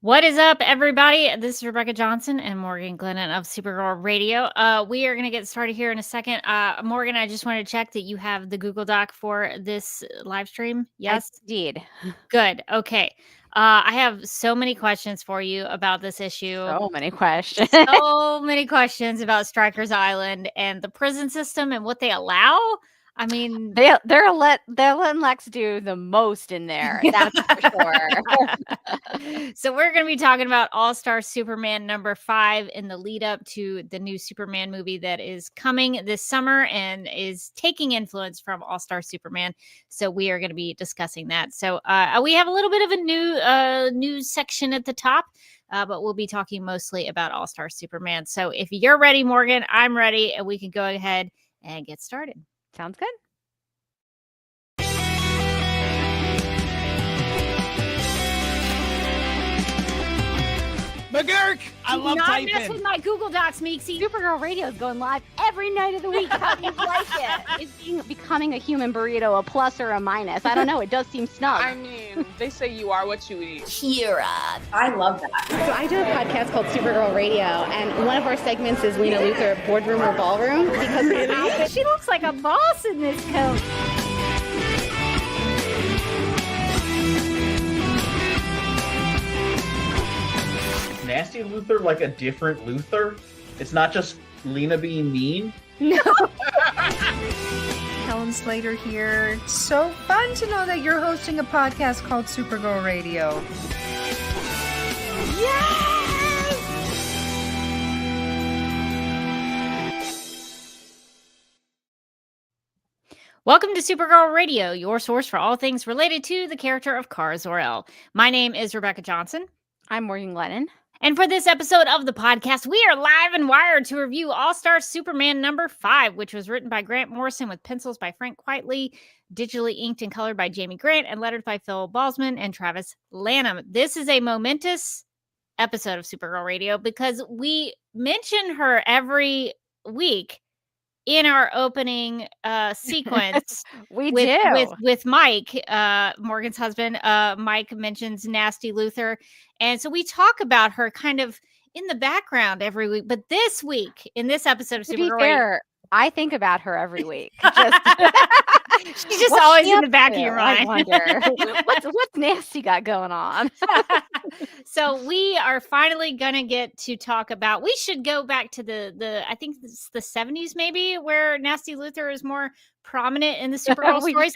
What is up, everybody? This is Rebecca Johnson and Morgan Glennon of Supergirl Radio. We are going to get started here in a second. Morgan, I just wanted to check that you have the Google Doc for this live stream. Yes? Indeed. Good. Okay. I have so many questions for you about this issue. So many questions. So many questions about Strikers Island and the prison system and what they allow. I mean, they're letting Lex do the most in there. That's for sure. So we're going to be talking about All-Star Superman number 5 in the lead up to the new Superman movie that is coming this summer and is taking influence from All-Star Superman. So we are going to be discussing that. So we have a little bit of a new news section at the top. But we'll be talking mostly about All-Star Superman. So if you're ready, Morgan, I'm ready, and we can go ahead and get started. Sounds good. McGurk! I love typing. Not mess with my Google Docs, Meeksy. Supergirl Radio is going live every night of the week. How do you like it? Is becoming a human burrito a plus or a minus? I don't know. It does seem snug. I mean, they say you are what you eat. Kira. I love that. So I do a podcast called Supergirl Radio, and one of our segments is Lena Luthor, Boardroom or Ballroom, because of her outfit. She looks like a boss in this coat. Nasty Luthor like a different Luthor? It's not just Lena being mean? No. Helen Slater here. So fun to know that you're hosting a podcast called Supergirl Radio. Welcome to Supergirl Radio, your source for all things related to the character of Kara Zor-El. My name is Rebecca Johnson. I'm Morgan Glennon. And for this episode of the podcast, we are live and wired to review All-Star Superman number 5, which was written by Grant Morrison with pencils by Frank Quitely, digitally inked and colored by Jamie Grant, and lettered by Phil Balsman and Travis Lanham. This is a momentous episode of Supergirl Radio because we mention her every week in our opening sequence. with Mike, Morgan's husband. Mike mentions Nasty Luthor, and so we talk about her kind of in the background every week. But this week, in this episode of Supergirl, to be fair, I think about her every week. She's just always in the back of your mind. I wonder what's Nasty got going on. So we are finally gonna get to talk about. We should go back to the I think it's the 70s maybe, where Nasty Luthor is more prominent in the Supergirl stories.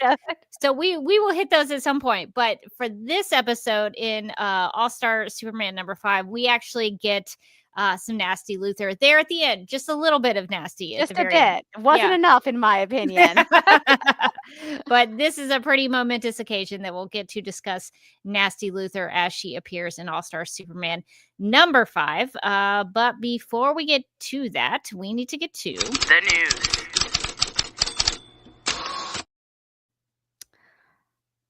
So we will hit those at some point. But for this episode in All-Star Superman number 5, we actually get some Nasty Luthor there at the end. Just a little bit of Nasty. Just a bit. It wasn't enough, in my opinion. But this is a pretty momentous occasion that we'll get to discuss Nasty Luthor as she appears in All-Star Superman number 5. But before we get to that, we need to get to the news.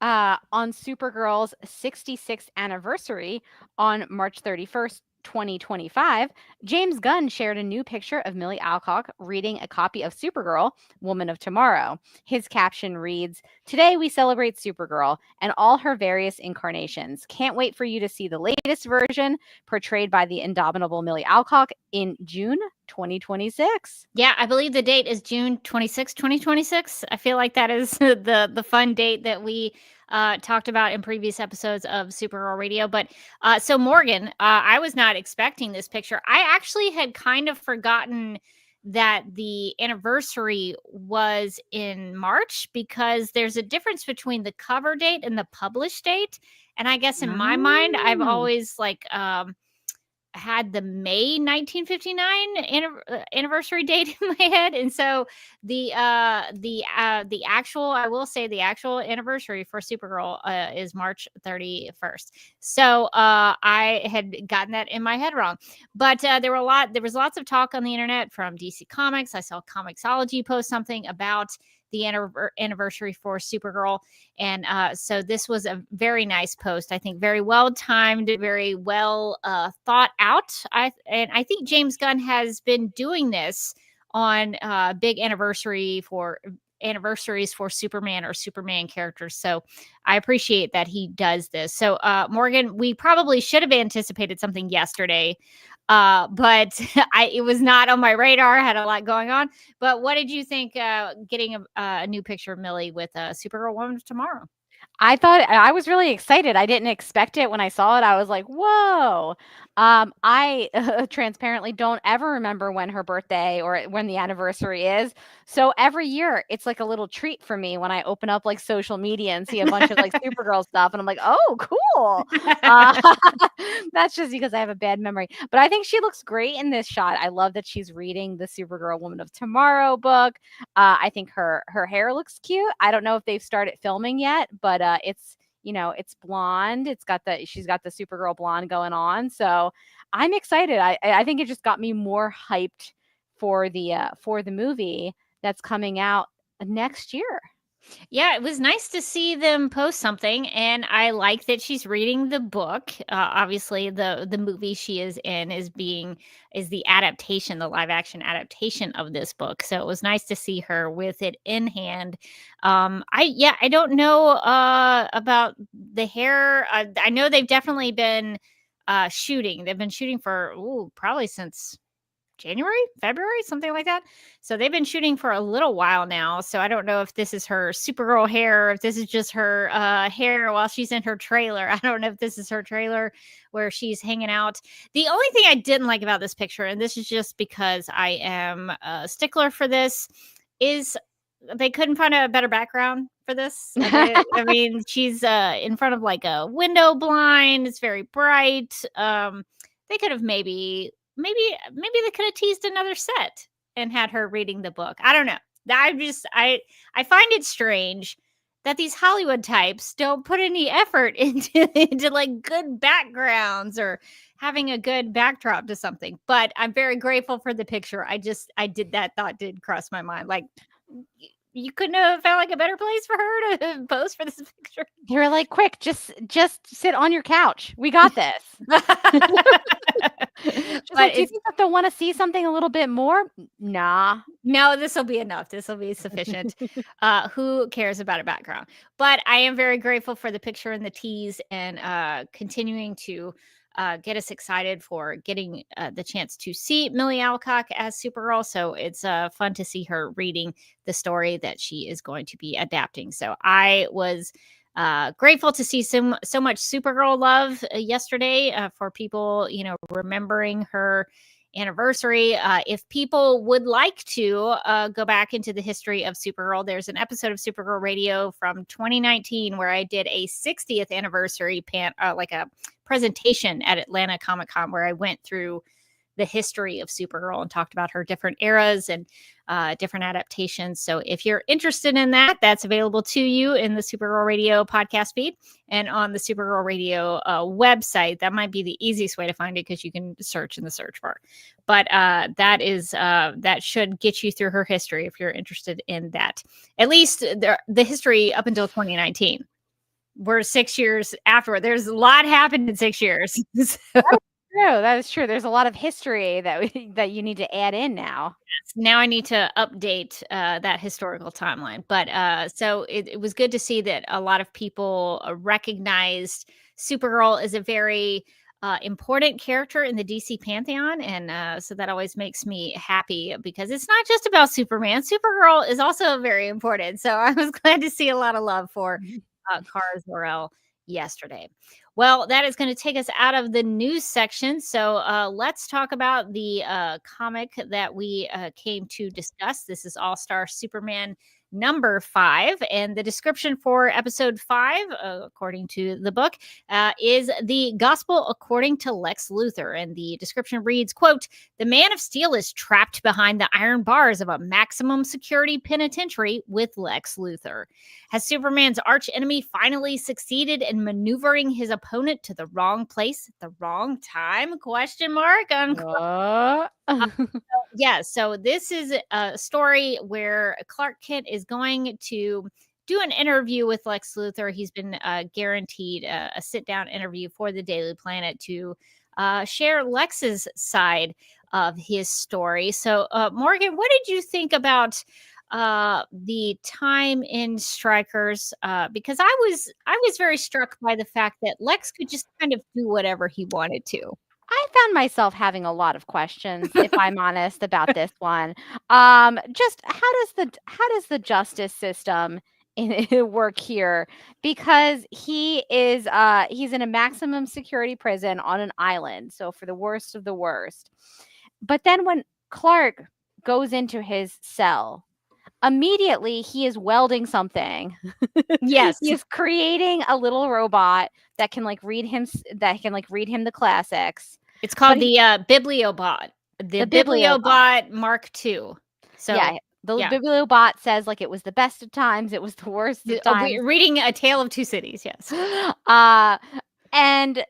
On Supergirl's 66th anniversary on March 31st, 2025, James Gunn shared a new picture of Millie Alcock reading a copy of Supergirl, Woman of Tomorrow. His caption reads, "Today we celebrate Supergirl and all her various incarnations. Can't wait for you to see the latest version portrayed by the indomitable Millie Alcock in June 2026. Yeah, I believe the date is June 26, 2026. I feel like that is the fun date that we talked about in previous episodes of Supergirl Radio. But so Morgan, I was not expecting this picture. I actually had kind of forgotten that the anniversary was in March because there's a difference between the cover date and the published date. And I guess in my mind, I've always had the May 1959 anniversary date in my head, and so the actual anniversary for Supergirl is March 31st. So I had gotten that in my head wrong, but there was lots of talk on the internet from DC Comics. I saw Comixology post something about the anniversary for Supergirl. And so this was a very nice post. I think very well timed, very well thought out. I think James Gunn has been doing this on big anniversary for anniversaries for Superman or Superman characters. So I appreciate that he does this. So Morgan, we probably should have anticipated something yesterday, but it was not on my radar. I had a lot going on. But what did you think getting a new picture of Millie with Supergirl Woman of Tomorrow? I thought I was really excited. I didn't expect it when I saw it. I was like, "Whoa!" I transparently don't ever remember when her birthday or when the anniversary is. So every year, it's like a little treat for me when I open up like social media and see a bunch of like Supergirl stuff, and I'm like, "Oh, cool!" That's just because I have a bad memory. But I think she looks great in this shot. I love that she's reading the Supergirl Woman of Tomorrow book. I think her hair looks cute. I don't know if they've started filming yet, but it's it's blonde. She's got the Supergirl blonde going on. So I'm excited. I think it just got me more hyped for the movie that's coming out next year. Yeah, it was nice to see them post something, and I like that she's reading the book. Obviously, the movie she is in is the adaptation, the live action adaptation of this book. So it was nice to see her with it in hand. I don't know about the hair. I know they've definitely been shooting. They've been shooting for probably since January, February, something like that. So they've been shooting for a little while now. So I don't know if this is her Supergirl hair, or if this is just her hair while she's in her trailer. I don't know if this is her trailer where she's hanging out. The only thing I didn't like about this picture, and this is just because I am a stickler for this, is they couldn't find a better background for this. I mean, she's in front of like a window blind. It's very bright. They could have maybe they could have teased another set and had her reading the book. I don't know. I find it strange that these Hollywood types don't put any effort into like good backgrounds or having a good backdrop to something. But I'm very grateful for the picture. That thought did cross my mind. Like, you couldn't have found like a better place for her to pose for this picture. They were like, quick, just sit on your couch. We got this. Like, do you think that they'll want to see something a little bit more? Nah. No, this will be enough. This will be sufficient. Who cares about a background? But I am very grateful for the picture and the tease, and continuing to get us excited for getting the chance to see Millie Alcock as Supergirl. So it's fun to see her reading the story that she is going to be adapting. So I was grateful to see so much Supergirl love yesterday for people, remembering her anniversary. If people would like to go back into the history of Supergirl, there's an episode of Supergirl Radio from 2019 where I did a 60th anniversary like a presentation at Atlanta Comic-Con, where I went through the history of Supergirl and talked about her different eras and different adaptations. So if you're interested in that, that's available to you in the Supergirl Radio podcast feed and on the Supergirl Radio website. That might be the easiest way to find it, because you can search in the search bar. But that should get you through her history if you're interested in that. At least the history up until 2019. We're 6 years afterward. There's a lot happened in 6 years. So. That is true. There's a lot of history that you need to add in now. Yes, now I need to update that historical timeline. But so it was good to see that a lot of people recognized Supergirl as a very important character in the DC pantheon. And so that always makes me happy, because it's not just about Superman. Supergirl is also very important. So I was glad to see a lot of love for Kara Zor-El yesterday. Well, that is going to take us out of the news section. So let's talk about the comic that we came to discuss. This is All-Star Superman number 5. And the description for episode 5, according to the book, is the gospel according to Lex Luthor. And the description reads, quote, "The Man of Steel is trapped behind the iron bars of a maximum security penitentiary with Lex Luthor. Has Superman's arch enemy finally succeeded in maneuvering his opponent to the wrong place at the wrong time? Question mark. So this is a story where Clark Kent is going to do an interview with Lex Luthor. He's been guaranteed a sit-down interview for the Daily Planet to share Lex's side of his story. So, Morgan, what did you think about the time in Strikers, because I was very struck by the fact that Lex could just kind of do whatever he wanted to. I found myself having a lot of questions, if I'm honest, about this one. Just how does the justice system work here? Because he's in a maximum security prison on an island, so for the worst of the worst. But then when Clark goes into his cell, immediately he is welding something. Yes. He is creating a little robot that can read him the classics. It's called the Bibliobot. The Bibliobot Mark II. So yeah, the Bibliobot says it was the best of times, it was the worst of times. Reading A Tale of Two Cities, yes. And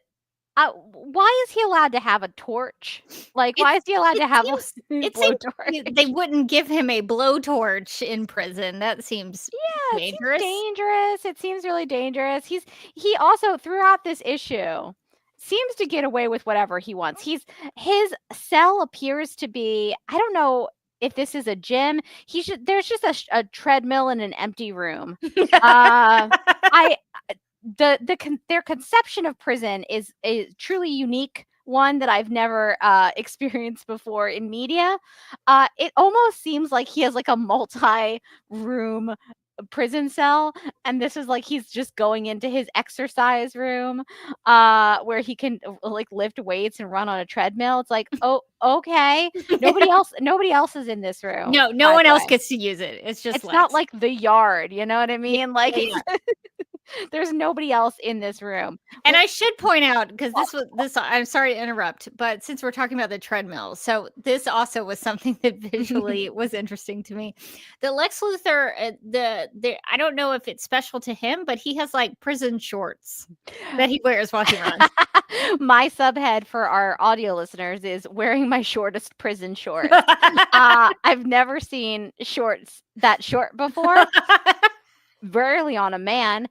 why is he allowed to have a torch? Why is he allowed to have a blowtorch? They wouldn't give him a blowtorch in prison. That seems dangerous. It seems really dangerous. He also throughout this issue seems to get away with whatever he wants. His cell appears to be, I don't know if this is a gym. There's just a treadmill in an empty room. Their conception of prison is a truly unique one that I've never experienced before in media. It almost seems like he has a multi-room prison cell, and this is he's just going into his exercise room where he can lift weights and run on a treadmill. It's oh, okay. Nobody else is in this room. No one else gets to use it. It's Lex. Not like the yard, you know what I mean? There's nobody else in this room. And I should point out, because this I'm sorry to interrupt, but since we're talking about the treadmill, so this also was something that visually was interesting to me. The Lex Luthor, I don't know if it's special to him, but he has prison shorts that he wears while he runs. My subhead for our audio listeners is wearing my shortest prison shorts. I've never seen shorts that short before. Rarely on a man,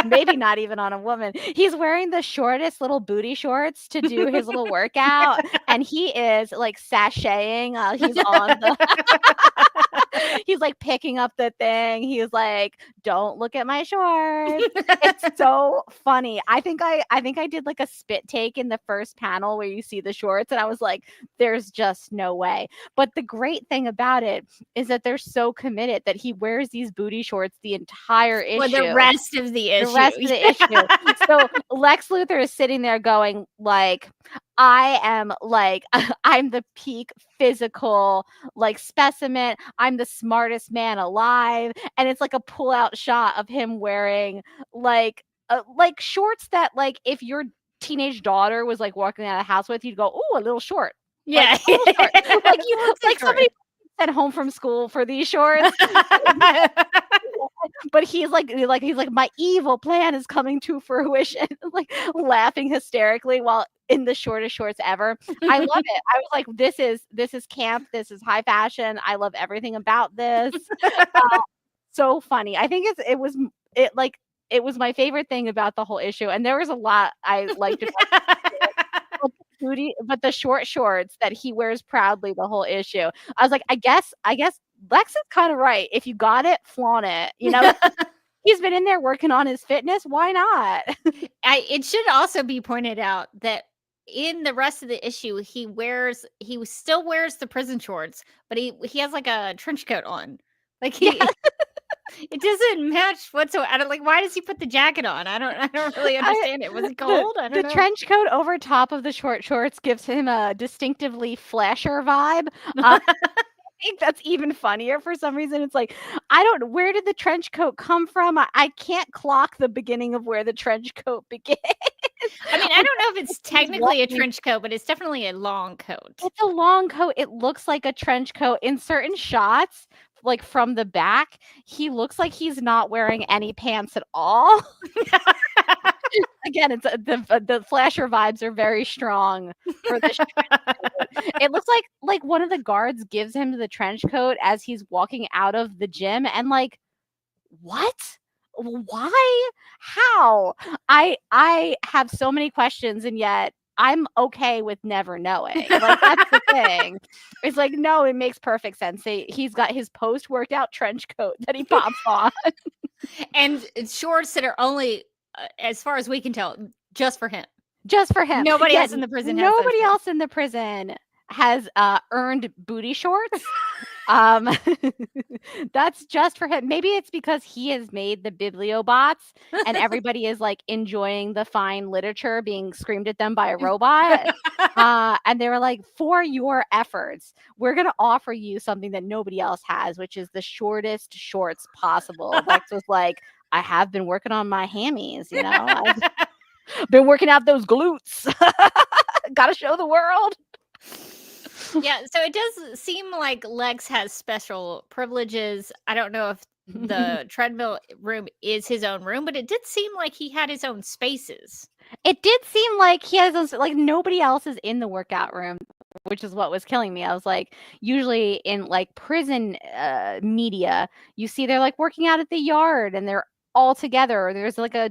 maybe not even on a woman. He's wearing the shortest little booty shorts to do his little workout, and he is sashaying. He's on he's picking up the thing. He's don't look at my shorts. It's so funny. I think I did a spit take in the first panel where you see the shorts, and I was there's just no way. But the great thing about it is that they're so committed that he wears these booty shorts the entire issue. For the rest of the issue. So Lex Luthor is sitting there going I am I'm the peak physical specimen. I'm the smartest man alive. And it's a pull-out shot of him wearing shorts that if your teenage daughter was walking out of the house with, you'd go, "Ooh, a little short." Yeah. A little short. You look somebody sent home from school for these shorts. But he's my evil plan is coming to fruition, laughing hysterically while in the shortest shorts ever. I love it. I was this is camp. This is high fashion. I love everything about this. So funny. I think it was my favorite thing about the whole issue. And there was a lot I liked about but the short shorts that he wears proudly the whole issue. I was I guess Lex is kind of right. If you got it, flaunt it. He's been in there working on his fitness. Why not? It should also be pointed out that in the rest of the issue, he still wears the prison shorts, but he has a trench coat on. It doesn't match whatsoever. Why does he put the jacket on? I don't really understand it. Was it cold? I don't know. The trench coat over top of the short shorts gives him a distinctively flasher vibe. I think that's even funnier for some reason. It's where did the trench coat come from? I can't clock the beginning of where the trench coat begins. I mean, I don't know if it's technically a trench coat, but it's definitely a long coat. It's a long coat. It looks like a trench coat in certain shots. From the back, he looks like he's not wearing any pants at all. Again, it's the flasher vibes are very strong for this trench coat. It looks like one of the guards gives him the trench coat as he's walking out of the gym, and what? Why? How? I have so many questions, and yet I'm okay with never knowing. Like, that's the thing. It's like, no, it makes perfect sense. He's got his post-workout trench coat that he pops on. And shorts that are only, as far as we can tell, just for him. Just for him. Nobody else in the prison has Nobody those else in the prison has earned booty shorts. That's just for him. Maybe it's because he has made the bibliobots and everybody is like enjoying the fine literature being screamed at them by a robot. And they were like, for your efforts, we're going to offer you something that nobody else has, which is the shortest shorts possible. Lex was like, I have been working on my hammies, you know, I've been working out those glutes. Got to show the world. Yeah, so it does seem like Lex has special privileges. I don't know if the treadmill room is his own room, but it did seem like he had his own spaces. It did seem like he has those, like nobody else is in the workout room, which is what was killing me. I was like, usually in like prison media, you see they're like working out at the yard and they're all together.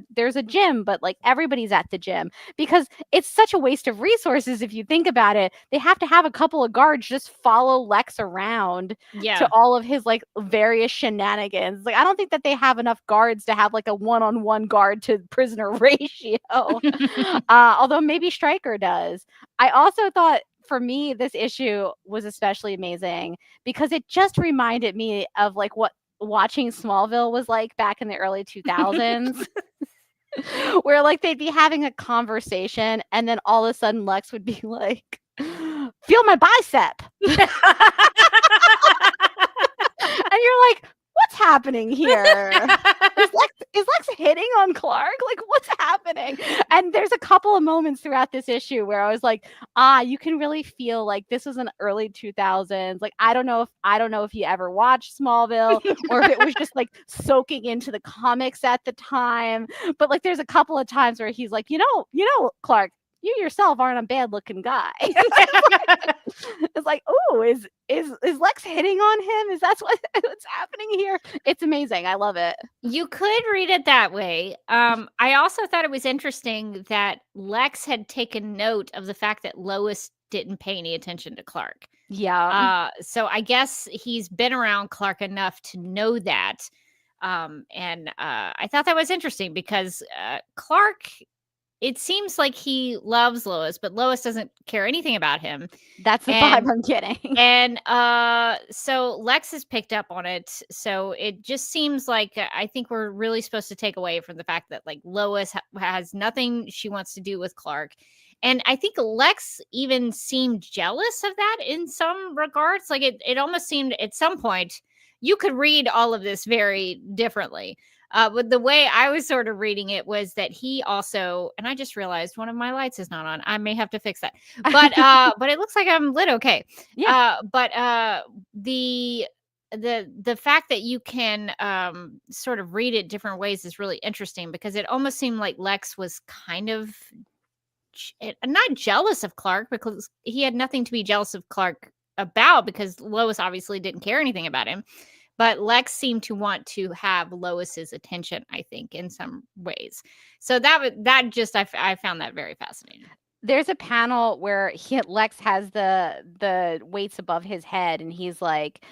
There's a gym, but like everybody's at the gym because it's such a waste of resources if you think about it. They have to have a couple of guards just follow Lex around to all of his like various shenanigans. Like I don't think that they have enough guards to have like a one-on-one guard to prisoner ratio. Although maybe Stryker does. I also thought for me this issue was especially amazing because it just reminded me of like what watching Smallville was like back in the early 2000s. Where like they'd be having a conversation and then all of a sudden Lex would be like, feel my bicep. And you're like, what's happening here? Is Lex hitting on Clark? Like, what's happening? And there's a couple of moments throughout this issue where I was like, you can really feel like this was an early 2000s. Like, I don't know if you ever watched Smallville or if it was just like soaking into the comics at the time. But like, there's a couple of times where he's like, you know, Clark, you yourself aren't a bad looking guy. It's like, oh, is Lex hitting on him? Is that what's happening here? It's amazing. I love it. You could read it that way. I also thought it was interesting that Lex had taken note of the fact that Lois didn't pay any attention to Clark. Yeah. So I guess he's been around Clark enough to know that. And I thought that was interesting because Clark, it seems like he loves Lois, but Lois doesn't care anything about him. That's the vibe I'm getting. And so Lex has picked up on it. So it just seems like I think we're really supposed to take away from the fact that like Lois has nothing she wants to do with Clark. And I think Lex even seemed jealous of that in some regards. Like it almost seemed at some point you could read all of this very differently. But the way I was sort of reading it was that he also, and I just realized one of my lights is not on. I may have to fix that. But it looks like I'm lit okay. Yeah. But the fact that you can sort of read it different ways is really interesting because it almost seemed like Lex was kind of not jealous of Clark because he had nothing to be jealous of Clark about because Lois obviously didn't care anything about him. But Lex seemed to want to have Lois's attention, I think, in some ways. So I found that very fascinating. There's a panel where Lex has the weights above his head, and he's like,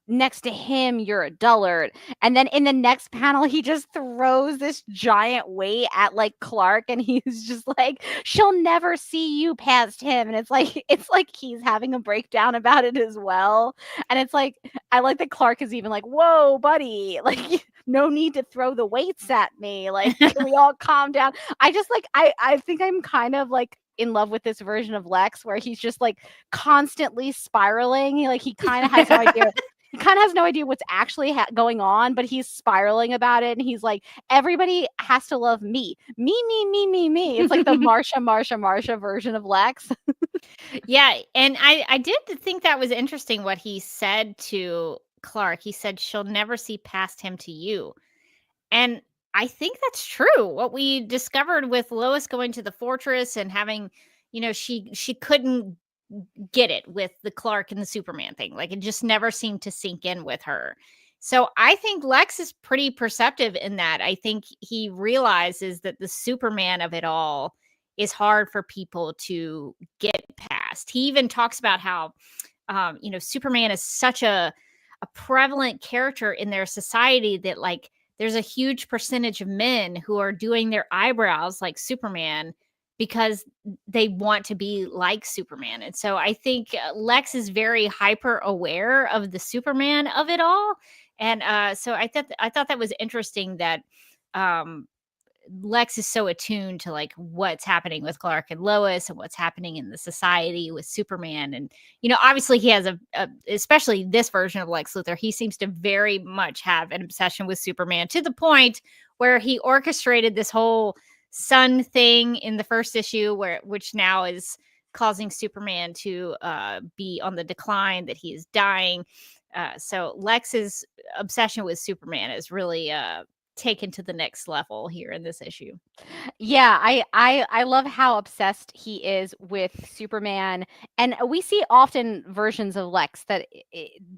next to him, you're a dullard. And then in the next panel, he just throws this giant weight at like Clark, and he's just like, she'll never see you past him. And it's like he's having a breakdown about it as well. And it's like, I like that Clark is even like, whoa, buddy, like no need to throw the weights at me. Like, can we all calm down? I just like, I think I'm kind of like in love with this version of Lex where he's just like constantly spiraling. He kind of has no idea. He kind of has no idea what's actually going on, but he's spiraling about it. And he's like, everybody has to love me. Me. It's like the Marsha version of Lex. Yeah. And I did think that was interesting what he said to Clark. He said, she'll never see past him to you. And I think that's true. What we discovered with Lois going to the fortress and having, she couldn't get it with the Clark and the Superman thing. Like it just never seemed to sink in with her. So I think Lex is pretty perceptive in that. I think he realizes that the Superman of it all is hard for people to get past. He even talks about how, Superman is such a prevalent character in their society that like there's a huge percentage of men who are doing their eyebrows like Superman because they want to be like Superman. And so I think Lex is very hyper aware of the Superman of it all. And so I thought that was interesting that um, Lex is so attuned to like what's happening with Clark and Lois and what's happening in the society with Superman. And, obviously he has especially this version of Lex Luthor, he seems to very much have an obsession with Superman to the point where he orchestrated this whole sun thing in the first issue which now is causing Superman to be on the decline, that he is dying. So Lex's obsession with Superman is really taken to the next level here in this issue. Yeah, I love how obsessed he is with Superman, and we see often versions of Lex that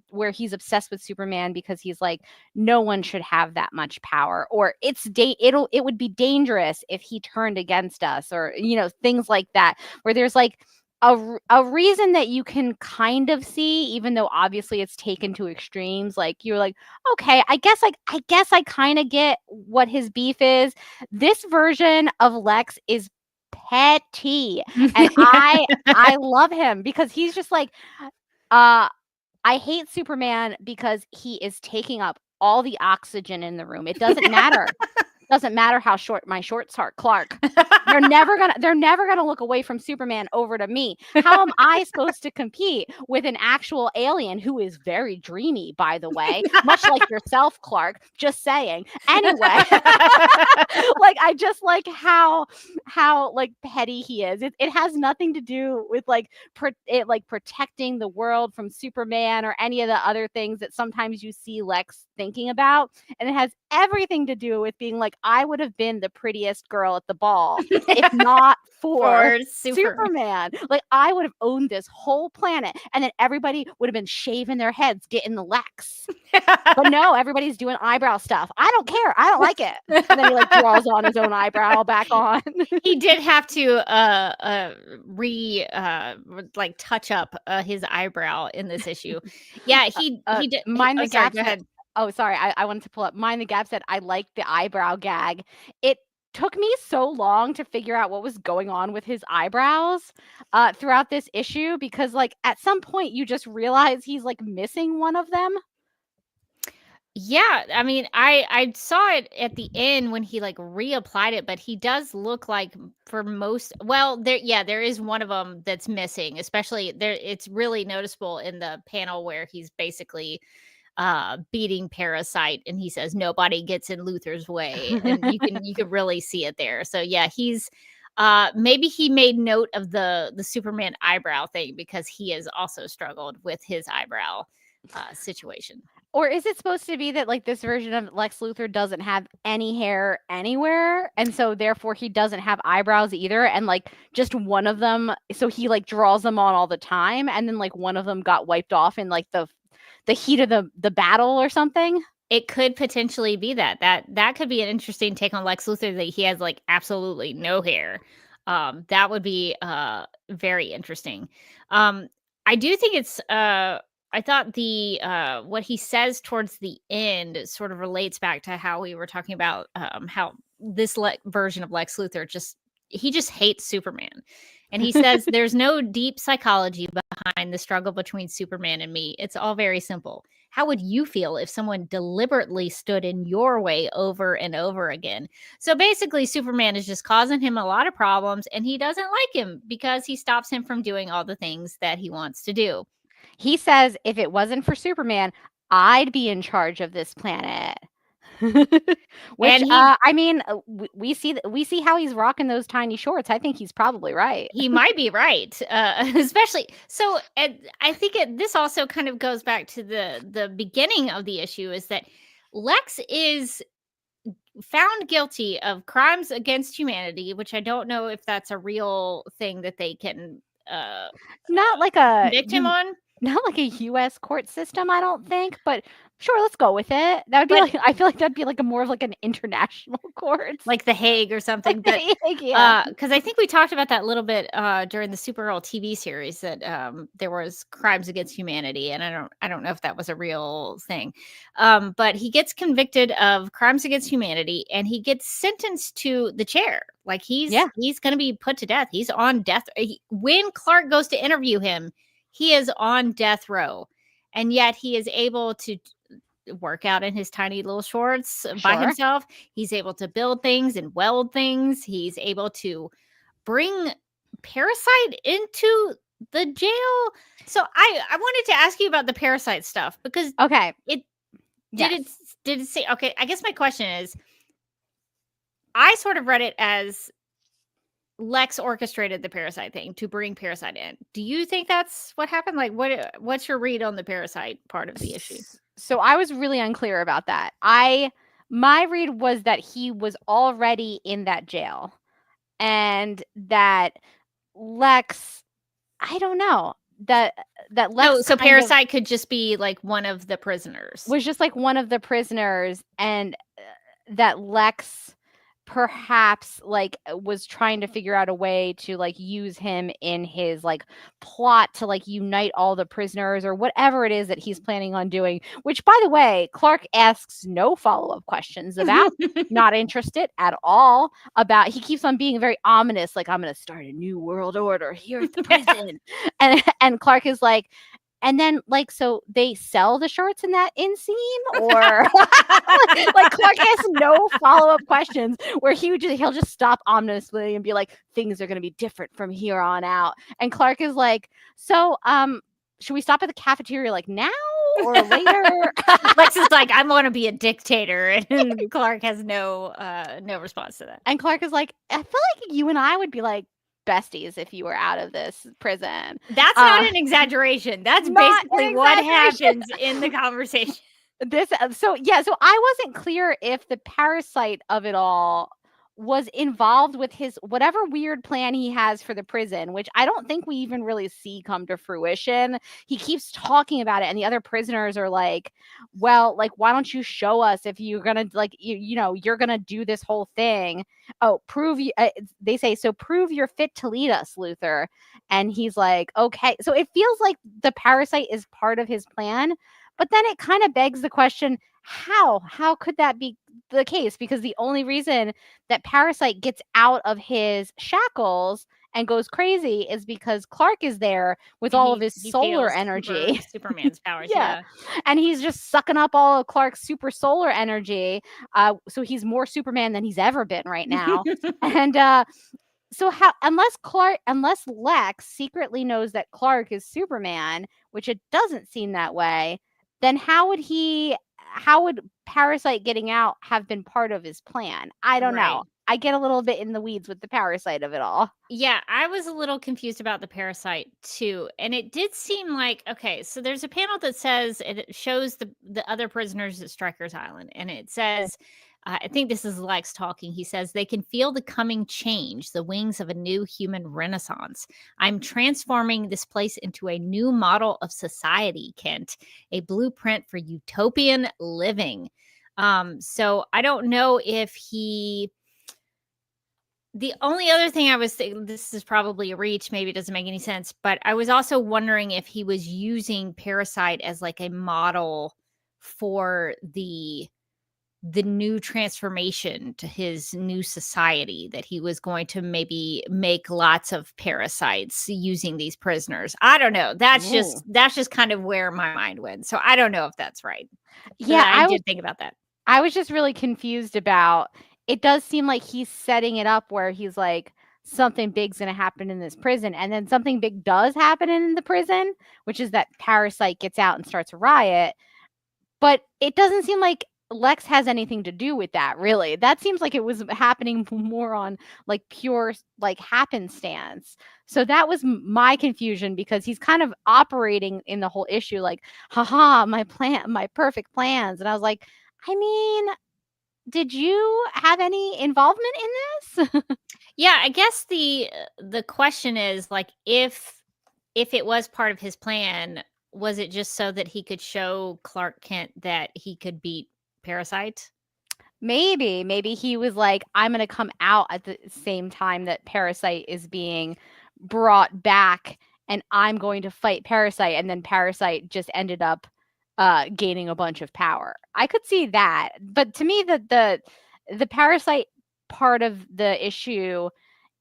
where he's obsessed with Superman because he's like, no one should have that much power, or it would be dangerous if he turned against us, or things like that, where there's like a reason that you can kind of see, even though obviously it's taken to extremes. Like you're like, okay, I guess I kind of get what his beef is. This version of Lex is petty, and I love him because he's just like, I hate Superman because he is taking up all the oxygen in the room. It doesn't matter. Doesn't matter how short my shorts are, Clark. They're never gonna look away from Superman over to me. How am I supposed to compete with an actual alien who is very dreamy, by the way, much like yourself, Clark? Just saying. Anyway, like I just like how like petty he is. It has nothing to do with like protecting the world from Superman or any of the other things that sometimes you see Lex thinking about, and it has everything to do with being like, I would have been the prettiest girl at the ball if not for Superman. Like I would have owned this whole planet, and then everybody would have been shaving their heads getting the Lex. But no, everybody's doing eyebrow stuff. I don't care. I don't like it. And then he like draws on his own eyebrow back on. He did have to touch up his eyebrow in this issue. Yeah, he did. Mind the gap. Go ahead. Oh, sorry. I wanted to pull up. Mind the Gap said, I like the eyebrow gag. It took me so long to figure out what was going on with his eyebrows throughout this issue, because like at some point you just realize he's like missing one of them. Yeah, I mean, I saw it at the end when he like reapplied it, but he does look like for most, well, there is one of them that's missing, especially there. It's really noticeable in the panel where he's basically beating Parasite, and he says nobody gets in Luthor's way, and you can really see it there. So yeah, he's maybe he made note of the Superman eyebrow thing because he has also struggled with his eyebrow situation. Or is it supposed to be that like this version of Lex Luthor doesn't have any hair anywhere, and so therefore he doesn't have eyebrows either, and like just one of them, so he like draws them on all the time, and then like one of them got wiped off in like the heat of the battle or something? It could potentially be that could be an interesting take on Lex Luthor, that he has like absolutely no hair. That would be very interesting. I do think it's I thought the what he says towards the end sort of relates back to how we were talking about how this version of Lex Luthor just hates Superman. And he says there's no deep psychology behind the struggle between Superman and me. It's all very simple. How would you feel if someone deliberately stood in your way over and over again? So basically, Superman is just causing him a lot of problems, and he doesn't like him because he stops him from doing all the things that he wants to do. He says, if it wasn't for Superman, I'd be in charge of this planet. Which I mean, we see how he's rocking those tiny shorts. I think he's probably right. He might be right, especially so. I think this also kind of goes back to the beginning of the issue, is that Lex is found guilty of crimes against humanity, which I don't know if that's a real thing that they can not like a convict him on. Not like a U.S. court system, I don't think, but Sure, let's go with it. That would be But- like, I feel like that'd be like a more of like an international court. like The Hague or something. But yeah. because I think we talked about that a little bit during the Supergirl TV series, that there was crimes against humanity, and I don't know if that was a real thing. But he gets convicted of crimes against humanity, and he gets sentenced to the chair. Like he's going to be put to death. He's on death. When Clark goes to interview him, he is on death row, and yet he is able to work out in his tiny little shorts by Sure. himself. He's able to build things and weld things. He's able to bring Parasite into the jail. So I wanted to ask you about the Parasite stuff, because Okay. did it say, okay, I guess my question is, I sort of read it as Lex orchestrated the Parasite thing to bring Parasite in. Do you think that's what happened? Like, what's your read on the Parasite part of the issue? So I was really unclear about that. My read was that he was already in that jail, and that Lex, I don't know, that Lex So kind of Parasite could just be like one of the prisoners. was just like one of the prisoners, and that Lex perhaps like was trying to figure out a way to like use him in his like plot to like unite all the prisoners, or whatever it is that he's planning on doing, which, by the way, Clark asks no follow-up questions about. Not interested at all about. He keeps on being very ominous, like, I'm gonna start a new world order here at the prison. and Clark is like, and then, like, so they sell the shirts in that in scene, or like Clark has no follow-up questions, where he'll just stop ominously and be like, things are gonna be different from here on out. And Clark is like, so should we stop at the cafeteria like now or later? Lex is like, I'm going to be a dictator, and Clark has no response to that. And Clark is like, I feel like you and I would be like besties if you were out of this prison. That's not an exaggeration. That's not basically an what exaggeration. happens in the conversation. So I wasn't clear if the Parasite of it all was involved with his whatever weird plan he has for the prison, which I don't think we even really see come to fruition. He keeps talking about it, and the other prisoners are like, well, like, why don't you show us if you're gonna, like, you're gonna do this whole thing. Oh, they say, so prove you're fit to lead us, Luthor. And he's like, okay. So it feels like the Parasite is part of his plan, but then it kind of begs the question, how could that be the case? Because the only reason that Parasite gets out of his shackles and goes crazy is because Clark is there with all of his solar energy. Superman's powers. Yeah. And he's just sucking up all of Clark's super solar energy. So he's more Superman than he's ever been right now. And so unless Lex secretly knows that Clark is Superman, which it doesn't seem that way, then how would Parasite getting out have been part of his plan? I don't know. I get a little bit in the weeds with the Parasite of it all. Yeah, I was a little confused about the Parasite too. And it did seem like, okay, so there's a panel that says, it shows the other prisoners at Stryker's Island. And it says, I think this is Lex talking. He says, they can feel the coming change, the wings of a new human renaissance. I'm transforming this place into a new model of society, Kent, a blueprint for utopian living. So I don't know if the only other thing I was thinking, this is probably a reach, maybe it doesn't make any sense, but I was also wondering if he was using Parasite as like a model for the new transformation to his new society, that he was going to maybe make lots of parasites using these prisoners. I don't know. That's just kind of where my mind went. So I don't know if that's right. Yeah, I did think about that. I was just really confused about, it does seem like he's setting it up where he's like, something big's going to happen in this prison. And then something big does happen in the prison, which is that Parasite gets out and starts a riot. But it doesn't seem like Lex has anything to do with that, really. That seems like it was happening more on like pure like happenstance. So that was my confusion, because he's kind of operating in the whole issue like, haha, my perfect plans. And I was like, I mean, did you have any involvement in this? Yeah, I guess the question is like, if it was part of his plan, was it just so that he could show Clark Kent that he could beat Parasite? Maybe he was like, I'm gonna come out at the same time that Parasite is being brought back, and I'm going to fight Parasite, and then Parasite just ended up gaining a bunch of power. I could see that, but to me, the Parasite part of the issue,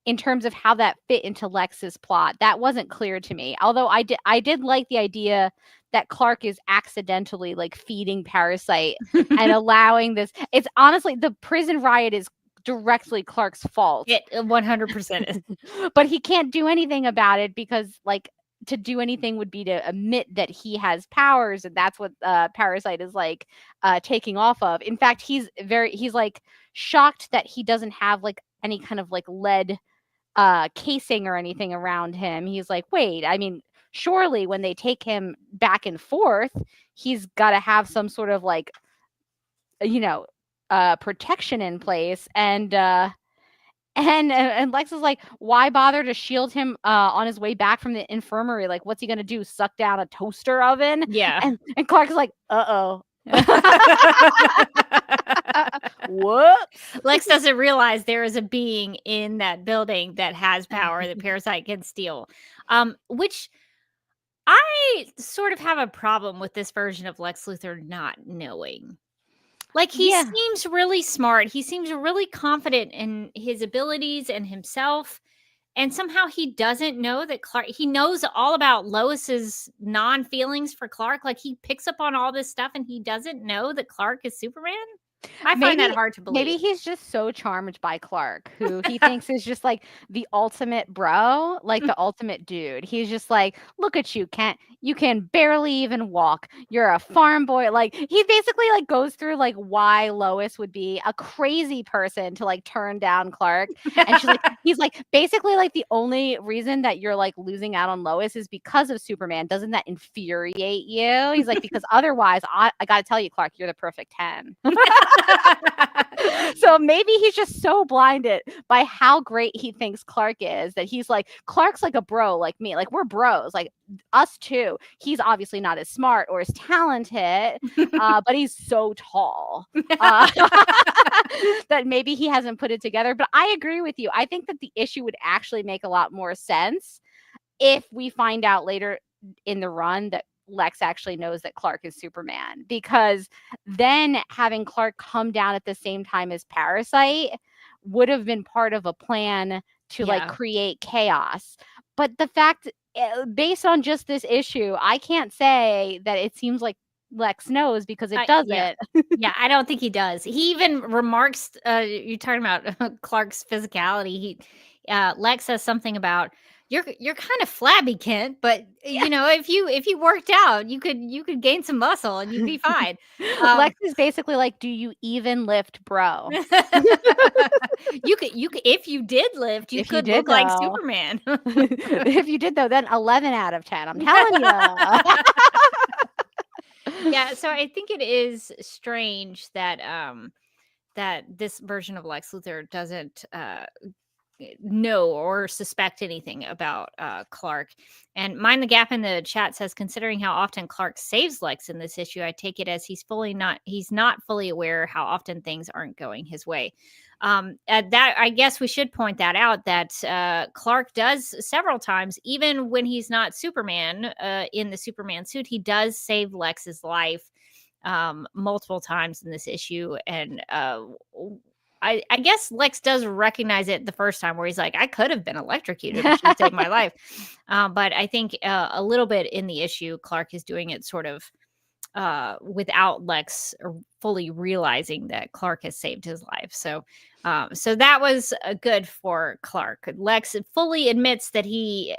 in terms of how that fit into Lex's plot, that wasn't clear to me. Although I did like the idea that Clark is accidentally like feeding Parasite and allowing this. It's honestly, the prison riot is directly Clark's fault. It 100% is. But he can't do anything about it because like to do anything would be to admit that he has powers, and that's what Parasite is like taking off of. In fact, he's like shocked that he doesn't have like any kind of like lead casing or anything around him. He's like, wait, I mean, surely when they take him back and forth, he's got to have some sort of like, protection in place. And Lex is like, why bother to shield him on his way back from the infirmary? Like, what's he gonna do? Suck down a toaster oven? Yeah. And Clark is like, uh-oh. Whoops. Lex doesn't realize there is a being in that building that has power that Parasite can steal. Which I sort of have a problem with this version of Lex Luthor not knowing. Like, he seems really smart. He seems really confident in his abilities and himself. And somehow he doesn't know that Clark, he knows all about Lois's non-feelings for Clark. Like, he picks up on all this stuff and he doesn't know that Clark is Superman. I find that hard to believe. Maybe he's just so charmed by Clark, who he thinks is just like the ultimate bro, like the ultimate dude. He's just like, look at you, Kent. You can barely even walk. You're a farm boy. Like, he basically like goes through like why Lois would be a crazy person to like turn down Clark. And she's like, he's like, basically like the only reason that you're like losing out on Lois is because of Superman. Doesn't that infuriate you? He's like, because otherwise, I gotta tell you, Clark, you're the perfect 10. So maybe he's just so blinded by how great he thinks Clark is that he's like, Clark's like a bro like me. Like, we're bros, like us too. He's obviously not as smart or as talented, but he's so tall that maybe he hasn't put it together. But I agree with you. I think that the issue would actually make a lot more sense if we find out later in the run that Lex actually knows that Clark is Superman, because then having Clark come down at the same time as Parasite would have been part of a plan to like create chaos. But the fact, based on just this issue, I can't say that it seems like Lex knows, because it doesn't. Yeah, I don't think he does. He even remarks, you're talking about Clark's physicality. Lex says something about, you're kind of flabby, Kent, but if you worked out, you could gain some muscle and you'd be fine. Lex is basically like, do you even lift, bro? you could if you did lift, you could look like Superman. If you did though, then 11 out of 10. I'm telling you. Yeah, so I think it is strange that that this version of Lex Luthor doesn't know or suspect anything about Clark. And Mind the Gap in the chat says, considering how often Clark saves Lex in this issue, I take it as he's not fully aware how often things aren't going his way. That, I guess we should point that out, that Clark does several times, even when he's not Superman in the Superman suit, he does save Lex's life multiple times in this issue. And I guess Lex does recognize it the first time, where he's like, I could have been electrocuted if she saved my life. But I think a little bit in the issue, Clark is doing it sort of without Lex fully realizing that Clark has saved his life. So that was good for Clark. Lex fully admits that he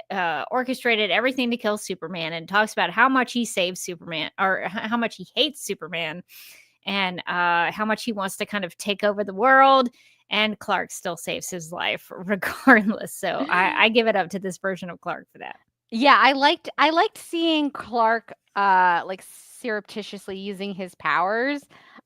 orchestrated everything to kill Superman, and talks about how much he saves Superman, or how much he hates Superman, and how much he wants to kind of take over the world. And Clark still saves his life regardless. So I give it up to this version of Clark for that. Yeah, I liked seeing Clark like surreptitiously using his powers.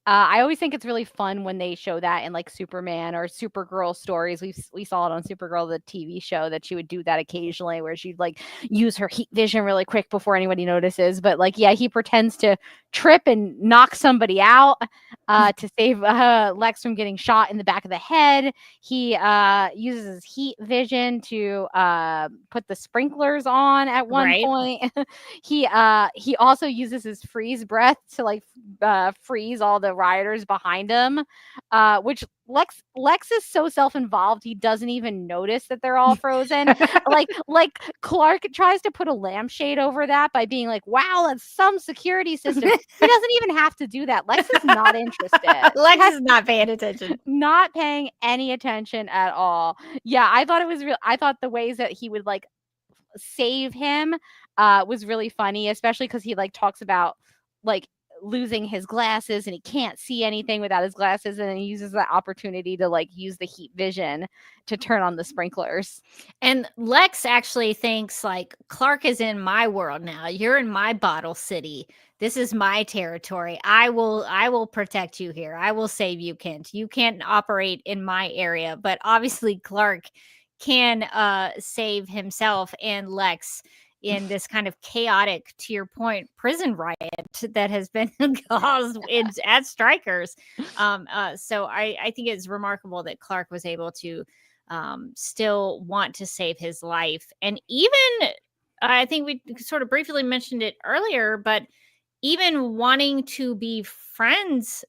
I always think it's really fun when they show that in like Superman or Supergirl stories. We saw it on Supergirl, the TV show, that she would do that occasionally, where she'd like use her heat vision really quick before anybody notices. But like, yeah, he pretends to trip and knock somebody out to save Lex from getting shot in the back of the head. He uses his heat vision to put the sprinklers on at one point. He also uses his freeze breath to like freeze all the rioters behind him, which Lex is so self-involved he doesn't even notice that they're all frozen. like Clark tries to put a lampshade over that by being like, wow, that's some security system. He doesn't even have to do that. Lex is not interested. Lex is not paying attention. Not paying any attention at all. Yeah, I thought it was real. I thought the ways that he would like save him was really funny, especially because he like talks about like losing his glasses and he can't see anything without his glasses, and then he uses that opportunity to like use the heat vision to turn on the sprinklers. And Lex actually thinks like, Clark is in my world now. You're in my bottle city. This is my territory. I will protect you here. I will save you, Kent. You can't operate in my area. But obviously Clark can save himself and Lex in this kind of chaotic, to your point, prison riot that has been caused at Strikers. So I think it's remarkable that Clark was able to still want to save his life. And even, I think we sort of briefly mentioned it earlier, but even wanting to be friends,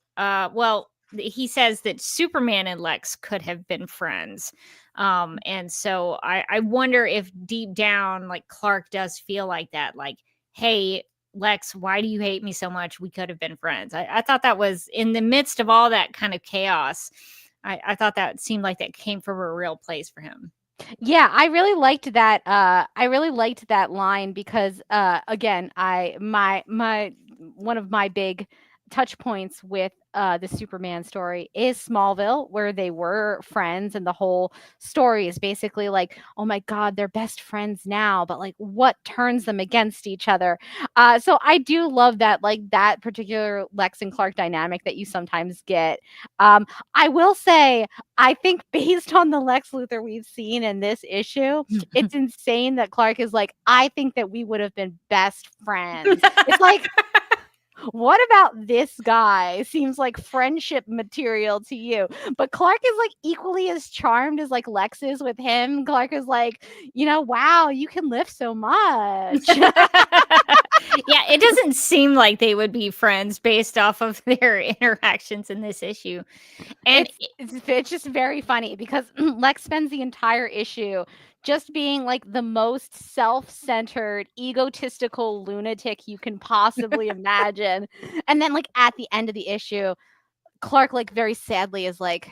he says that Superman and Lex could have been friends. And so I wonder if deep down, like, Clark does feel like that, like, hey, Lex, why do you hate me so much? We could have been friends. I thought that was, in the midst of all that kind of chaos, I thought that seemed like that came from a real place for him. Yeah, I really liked that. I really liked that line because, again, my one of my big touch points with the Superman story is Smallville, where they were friends, and the whole story is basically like, oh my God, they're best friends now, but like, what turns them against each other? So I do love that, like, that particular Lex and Clark dynamic that you sometimes get. I will say, I think based on the Lex Luthor we've seen in this issue, it's insane that Clark is like, I think that we would have been best friends. It's like, what about this guy seems like friendship material to you? But Clark is like equally as charmed as like Lex is with him. Clark is like, wow, you can lift so much. Yeah, it doesn't seem like they would be friends based off of their interactions in this issue. And it's just very funny because Lex spends the entire issue just being like the most self-centered, egotistical lunatic you can possibly imagine. And then like at the end of the issue, Clark like very sadly is like,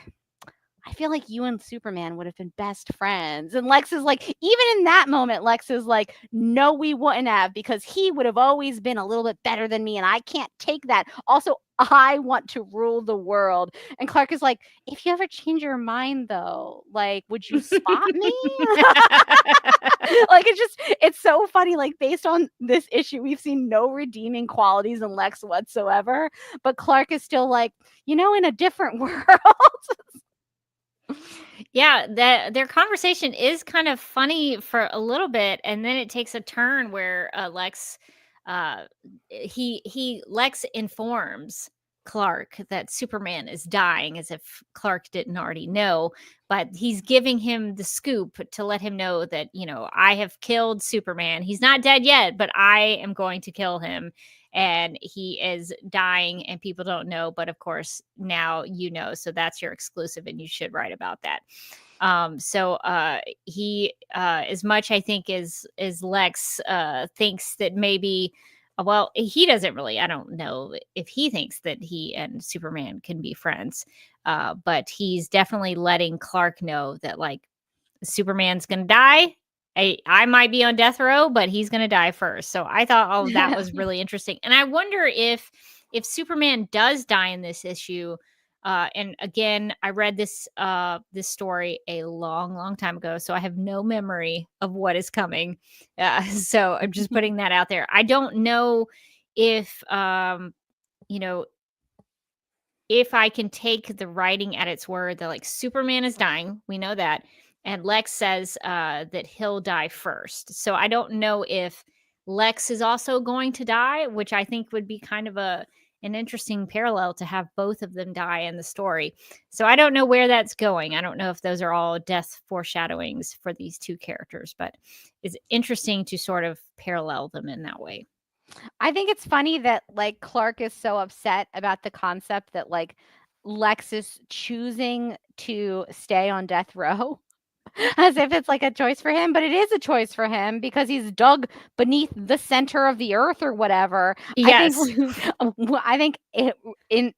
I feel like you and Superman would have been best friends. And Lex is like, even in that moment, Lex is like, no, we wouldn't have, because he would have always been a little bit better than me. And I can't take that. Also, I want to rule the world. And Clark is like, if you ever change your mind, though, like, would you spot me? Like, it's so funny. Like, based on this issue, we've seen no redeeming qualities in Lex whatsoever. But Clark is still like, in a different world. Yeah, their conversation is kind of funny for a little bit, and then it takes a turn where Lex informs Clark that Superman is dying, as if Clark didn't already know, but he's giving him the scoop to let him know that, I have killed Superman. He's not dead yet, but I am going to kill him. And he is dying and people don't know. But of course, now so that's your exclusive and you should write about that. So he, as much I think as Lex thinks that maybe, well, he doesn't really, I don't know if he thinks that he and Superman can be friends, but he's definitely letting Clark know that, like, Superman's going to die. I might be on death row, but he's going to die first. So I thought all of that was really interesting. And I wonder if Superman does die in this issue, and again, I read this story a long, long time ago, so I have no memory of what is coming. So I'm just putting that out there. I don't know if, if I can take the writing at its word that like Superman is dying, we know that, and Lex says that he'll die first. So I don't know if Lex is also going to die, which I think would be kind of an interesting parallel to have both of them die in the story. So I don't know where that's going. I don't know if those are all death foreshadowings for these two characters, but it's interesting to sort of parallel them in that way. I think it's funny that like Clark is so upset about the concept that like Lex is choosing to stay on death row. As if it's like a choice for him, but it is a choice for him because he's dug beneath the center of the earth or whatever. Yes. I think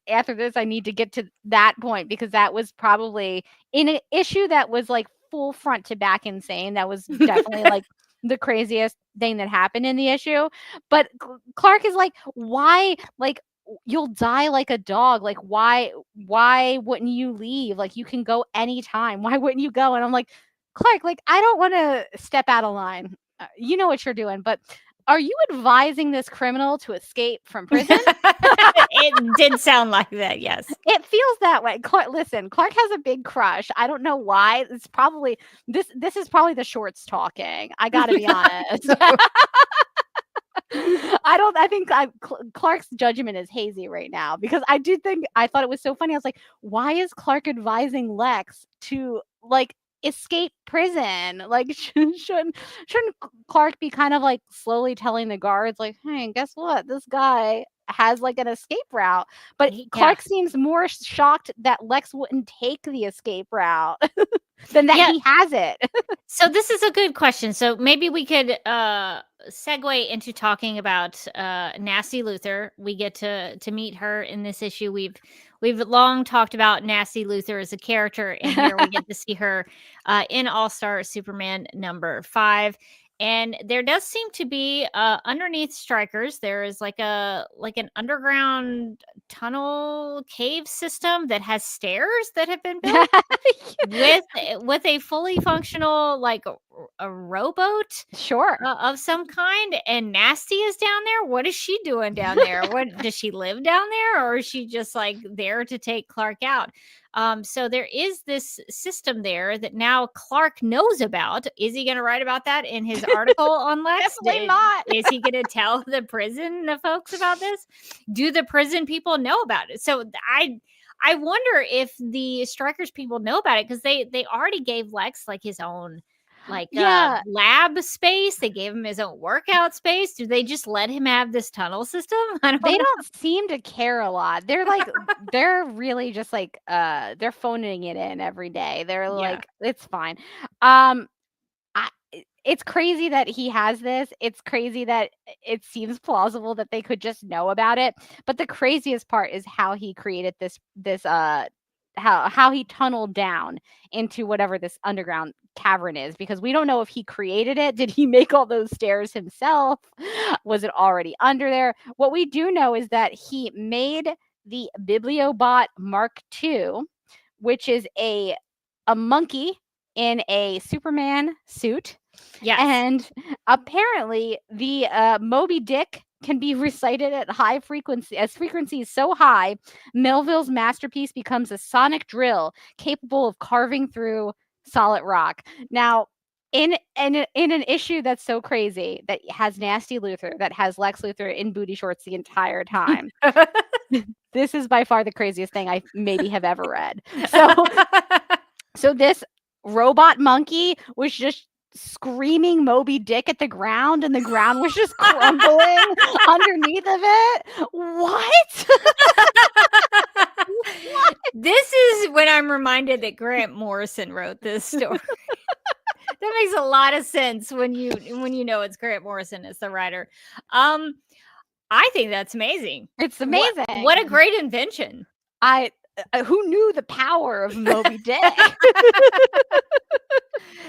after this, I need to get to that point because that was probably in an issue that was like full front to back insane. That was definitely like the craziest thing that happened in the issue. But Clark is like, why? Like, you'll die like a dog. Like, why wouldn't you leave? Like, you can go anytime. Why wouldn't you go? And I'm like, Clark, like, I don't want to step out of line. You know what you're doing, but are you advising this criminal to escape from prison? It did sound like that, yes. It feels that way. Clark, listen, Clark has a big crush. I don't know why. It's probably this is probably the shorts talking. I got to be honest. I think Clark's judgment is hazy right now because I thought it was so funny. I was like, why is Clark advising Lex to like escape prison? Like, shouldn't Clark be kind of like slowly telling the guards like, hey, guess what? This guy has like an escape route. But Clark seems more shocked that Lex wouldn't take the escape route than that he has it. So this is a good question. So maybe we could segue into talking about Nasty Luther. We get to meet her in this issue. We've long talked about Nasty Luther as a character, and here we get to see her in All-Star Superman number 5. And there does seem to be underneath Strikers, there is like an underground tunnel cave system that has stairs that have been built with a fully functional like a rowboat, of some kind. And Nasty is down there. What is she doing down there? What does she live down there, or is she just like there to take Clark out? So there is this system there that now Clark knows about. Is he going to write about that in his article on Lex? Definitely not. Is he going to tell the prison folks about this? Do the prison people know about it? So I wonder if the Strikers people know about it because they already gave Lex like his own lab space. They gave him his own workout space. Do they just let him have this tunnel system? They don't seem to care a lot. They're like they're really just like they're phoning it in every day. They're like, it's fine. It's crazy that he has this. It's crazy that it seems plausible that they could just know about it. But the craziest part is how he created this how he tunneled down into whatever this underground cavern is, because we don't know if he created it. Did he make all those stairs himself? Was it already under there? What we do know is that he made the Bibliobot Mark II, which is a monkey in a Superman suit. Yes. And apparently the Moby Dick can be recited at high frequency. As frequency is so high, Melville's masterpiece becomes a sonic drill capable of carving through solid rock. Now, in an issue that's so crazy that has Nasty Luther, that has Lex Luthor in booty shorts the entire time, this is by far the craziest thing I maybe have ever read. So this robot monkey was just screaming Moby Dick at the ground, and the ground was just crumbling underneath of it. What? This is when I'm reminded that Grant Morrison wrote this story. That makes a lot of sense when you know it's Grant Morrison as the writer. I think that's amazing. It's amazing. What a great invention. Who knew the power of Moby Dick?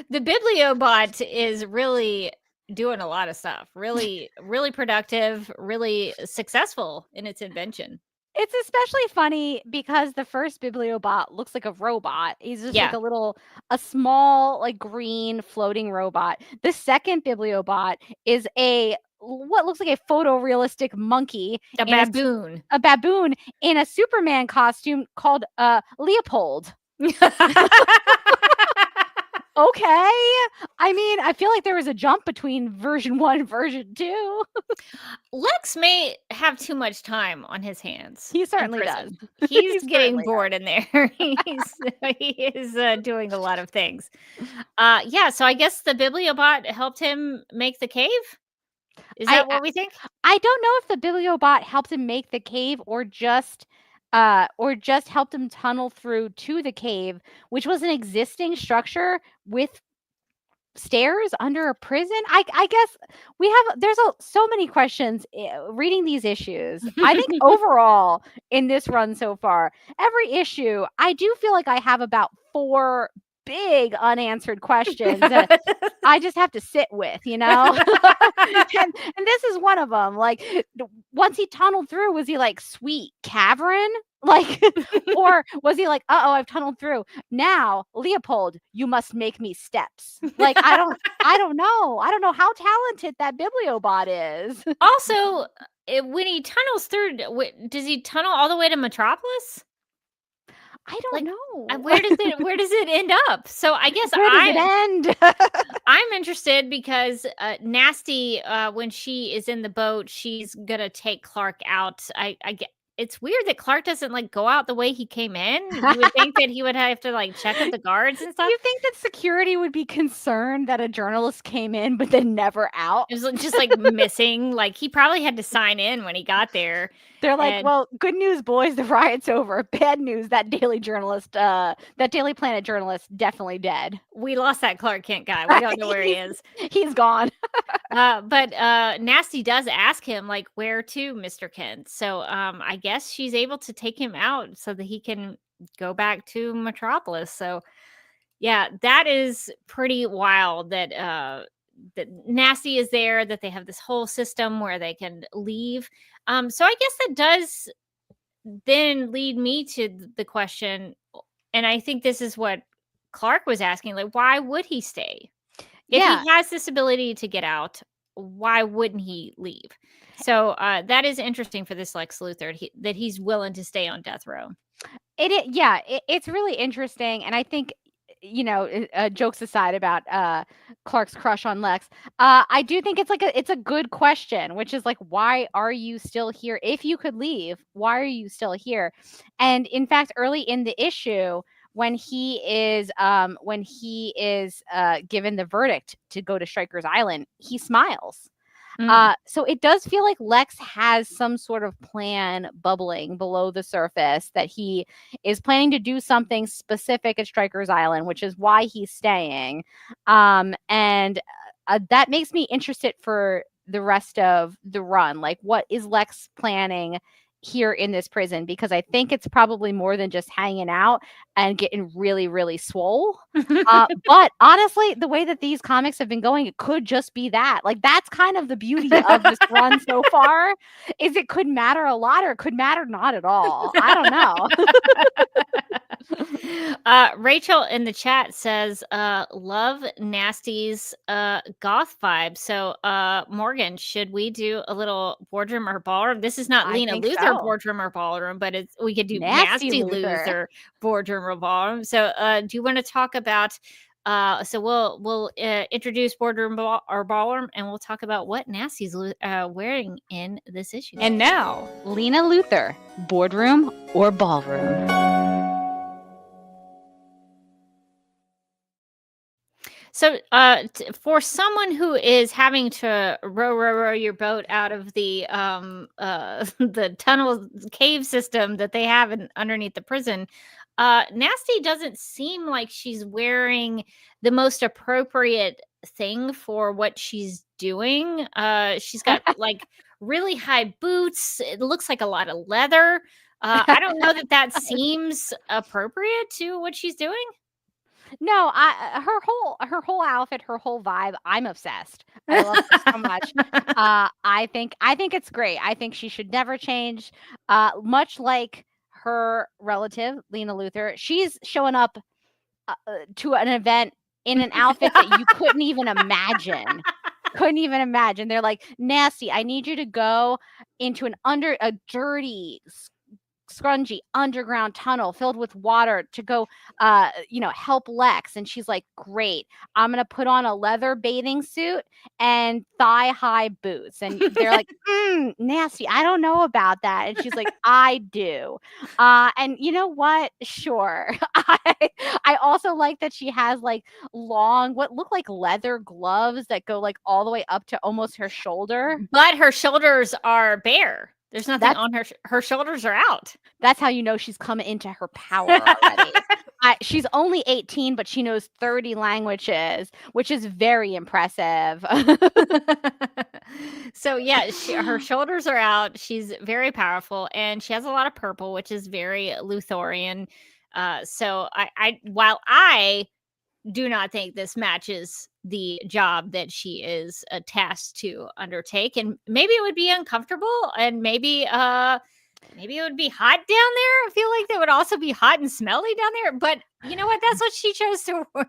The Bibliobot is really doing a lot of stuff. Really, really productive, really successful in its invention. It's especially funny because the first Bibliobot looks like a robot. He's just like a small, like green floating robot. The second Bibliobot is a what looks like a photorealistic monkey, A baboon. a baboon in a Superman costume called Leopold. Okay. I mean, I feel like there was a jump between version 1 and version 2. Lex may have too much time on his hands. He in certainly prison. does. He's He getting certainly bored in there. He is doing a lot of things. Yeah, so I guess the Bibliobot helped him make the cave. Is that what we think? I don't know if the Bibliobot helped him make the cave or just helped him tunnel through to the cave, which was an existing structure with stairs under a prison. I guess there's so many questions reading these issues. I think overall in this run so far, every issue, I do feel like I have about 4 big unanswered questions that I just have to sit with, and this is one of them. Like, once he tunneled through, was he like, sweet cavern? Like, or was he like, I've tunneled through. Now, Leopold, you must make me steps. Like, I don't know. I don't know how talented that Bibliobot is. Also, when he tunnels through, does he tunnel all the way to Metropolis? I don't know. Where does it end up? So I guess where does it end? I'm interested because Nasty, when she is in the boat, she's gonna take Clark out. I get. It's weird that Clark doesn't like go out the way he came in. You would think that he would have to like check with the guards and stuff. You think that security would be concerned that a journalist came in but then never out? It was just like missing. Like, he probably had to sign in when he got there. They're like, well, good news, boys, the riot's over. Bad news, that Daily Planet journalist, definitely dead. We lost that Clark Kent guy. We don't know where he is. He's gone. But Nasty does ask him, like, where to, Mr. Kent? So I guess she's able to take him out so that he can go back to Metropolis. So, yeah, that is pretty wild that that Nasty is there, that they have this whole system where they can leave. So I guess that does then lead me to the question, and I think this is what Clark was asking, like, why would he stay? If he has this ability to get out, why wouldn't he leave? So that is interesting for this Lex Luthor, that he's willing to stay on death row. It's really interesting, and I think, jokes aside about Clark's crush on Lex, I do think it's a good question, which is like, why are you still here? If you could leave, why are you still here? And in fact, early in the issue, when he is given the verdict to go to Stryker's Island, he smiles. So it does feel like Lex has some sort of plan bubbling below the surface, that he is planning to do something specific at Stryker's Island, which is why he's staying. And that makes me interested for the rest of the run. Like, what is Lex planning here in this prison? Because I think it's probably more than just hanging out and getting really, really swole. But honestly, the way that these comics have been going, it could just be that. Like, that's kind of the beauty of this run so far, is it could matter a lot or it could matter not at all. I don't know. Rachel in the chat says, love Nasty's goth vibe. So Morgan, should we do a little Boardroom or Ballroom? This is not Lena Luthor Boardroom or Ballroom, but we could do Nasty Luthor Boardroom or Ballroom. So do you want to talk about so we'll introduce Boardroom or Ballroom, and we'll talk about what Nasty's wearing in this issue. And now, Lena Luthor, Boardroom or Ballroom. So for someone who is having to row your boat out of the tunnel cave system that they have underneath the prison, Nasty doesn't seem like she's wearing the most appropriate thing for what she's doing. She's got like really high boots. It looks like a lot of leather. I don't know that seems appropriate to what she's doing. No, her whole outfit, her whole vibe, I'm obsessed. I love her so much. I think it's great. I think she should never change. Much like her relative, Lena Luthor, she's showing up to an event in an outfit that you couldn't even imagine. couldn't even imagine. They're like, Nasty, I need you to go into a dirty, scrungy underground tunnel filled with water to go help Lex. And she's like, great, I'm gonna put on a leather bathing suit and thigh-high boots. And they're like, Nasty, I don't know about that. And she's like, I do. And you know what, sure. I also like that she has like long, what look like leather gloves that go like all the way up to almost her shoulder. But her shoulders are bare. There's nothing on her. Her shoulders are out. That's how you know she's coming into her power already. She's only 18, but she knows 30 languages, which is very impressive. So yeah, her shoulders are out. She's very powerful, and she has a lot of purple, which is very Luthorian. So while I do not think this matches the job that she is tasked to undertake, and maybe it would be uncomfortable, and maybe it would be hot down there. I feel like that would also be hot and smelly down there, but you know what, that's what she chose to wear.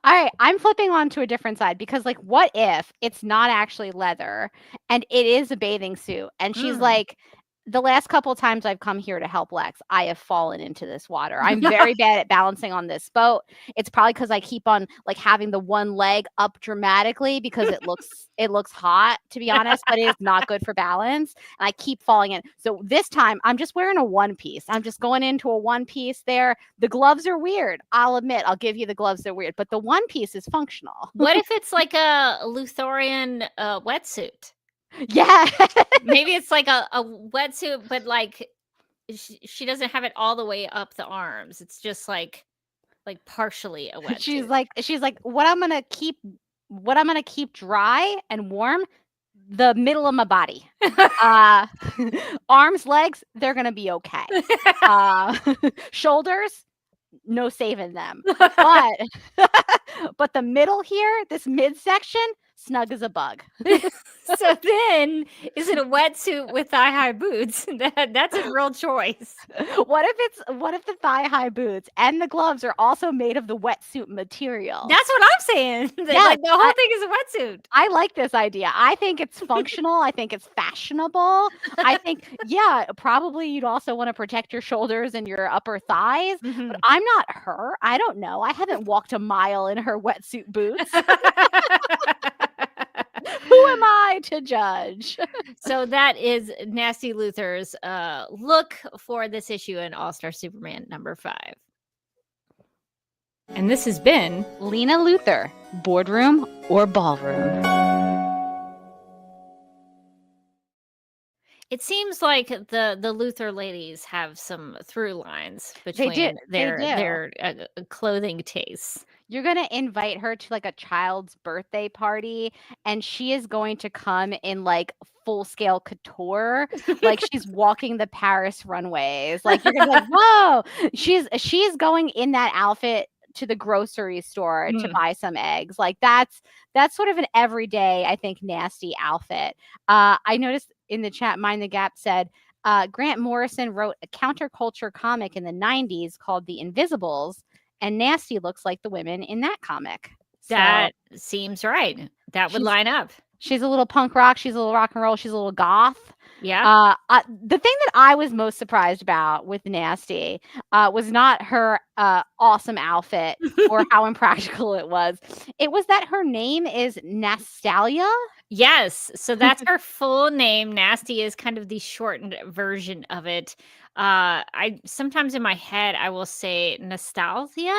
All right, I'm flipping on to a different side, because like, what if it's not actually leather and it is a bathing suit, and she's like, the last couple of times I've come here to help Lex, I have fallen into this water. I'm very bad at balancing on this boat. It's probably because I keep on like having the one leg up dramatically because it looks hot, to be honest, but it is not good for balance. And I keep falling in. So this time I'm just wearing a one piece. I'm just going into a one piece there. The gloves are weird. I'll admit, I'll give you the gloves are weird, but the one piece is functional. What if it's like a Luthorian wetsuit? Yeah. Maybe it's like a wetsuit, but like she doesn't have it all the way up the arms. It's just like partially a wetsuit. She's like, what I'm gonna keep dry and warm, the middle of my body. Arms, legs, they're gonna be okay. Shoulders, no saving them. But the middle here, this midsection, snug as a bug. So then, is it a wetsuit with thigh-high boots? That's a real choice. What if the thigh-high boots and the gloves are also made of the wetsuit material? That's what I'm saying. Yeah, the whole thing is a wetsuit. I like this idea. I think it's functional. I think it's fashionable. I think, yeah, probably you'd also want to protect your shoulders and your upper thighs. Mm-hmm. But I'm not her. I don't know. I haven't walked a mile in her wetsuit boots. Who am I to judge? So that is Nasty Luthor's look for this issue in All-Star Superman #5. And this has been Lena Luthor, Boardroom or Ballroom. It seems like the Luthor ladies have some through lines between their clothing tastes. You're going to invite her to like a child's birthday party, and she is going to come in like full scale couture, like she's walking the Paris runways. Like you're going to be like, whoa, she's going in that outfit to the grocery store to buy some eggs. Like that's sort of an everyday, I think, Nasty outfit. I noticed in the chat, Mind the Gap said, Grant Morrison wrote a counterculture comic in the 90s called The Invisibles, and Nasty looks like the women in that comic. That seems right. That would line up. She's a little punk rock. She's a little rock and roll. She's a little goth. Yeah. The thing that I was most surprised about with Nasty was not her awesome outfit or how impractical it was. It was that her name is Nastalia. Yes. So that's her full name. Nasty is kind of the shortened version of it. I sometimes in my head I will say nostalgia,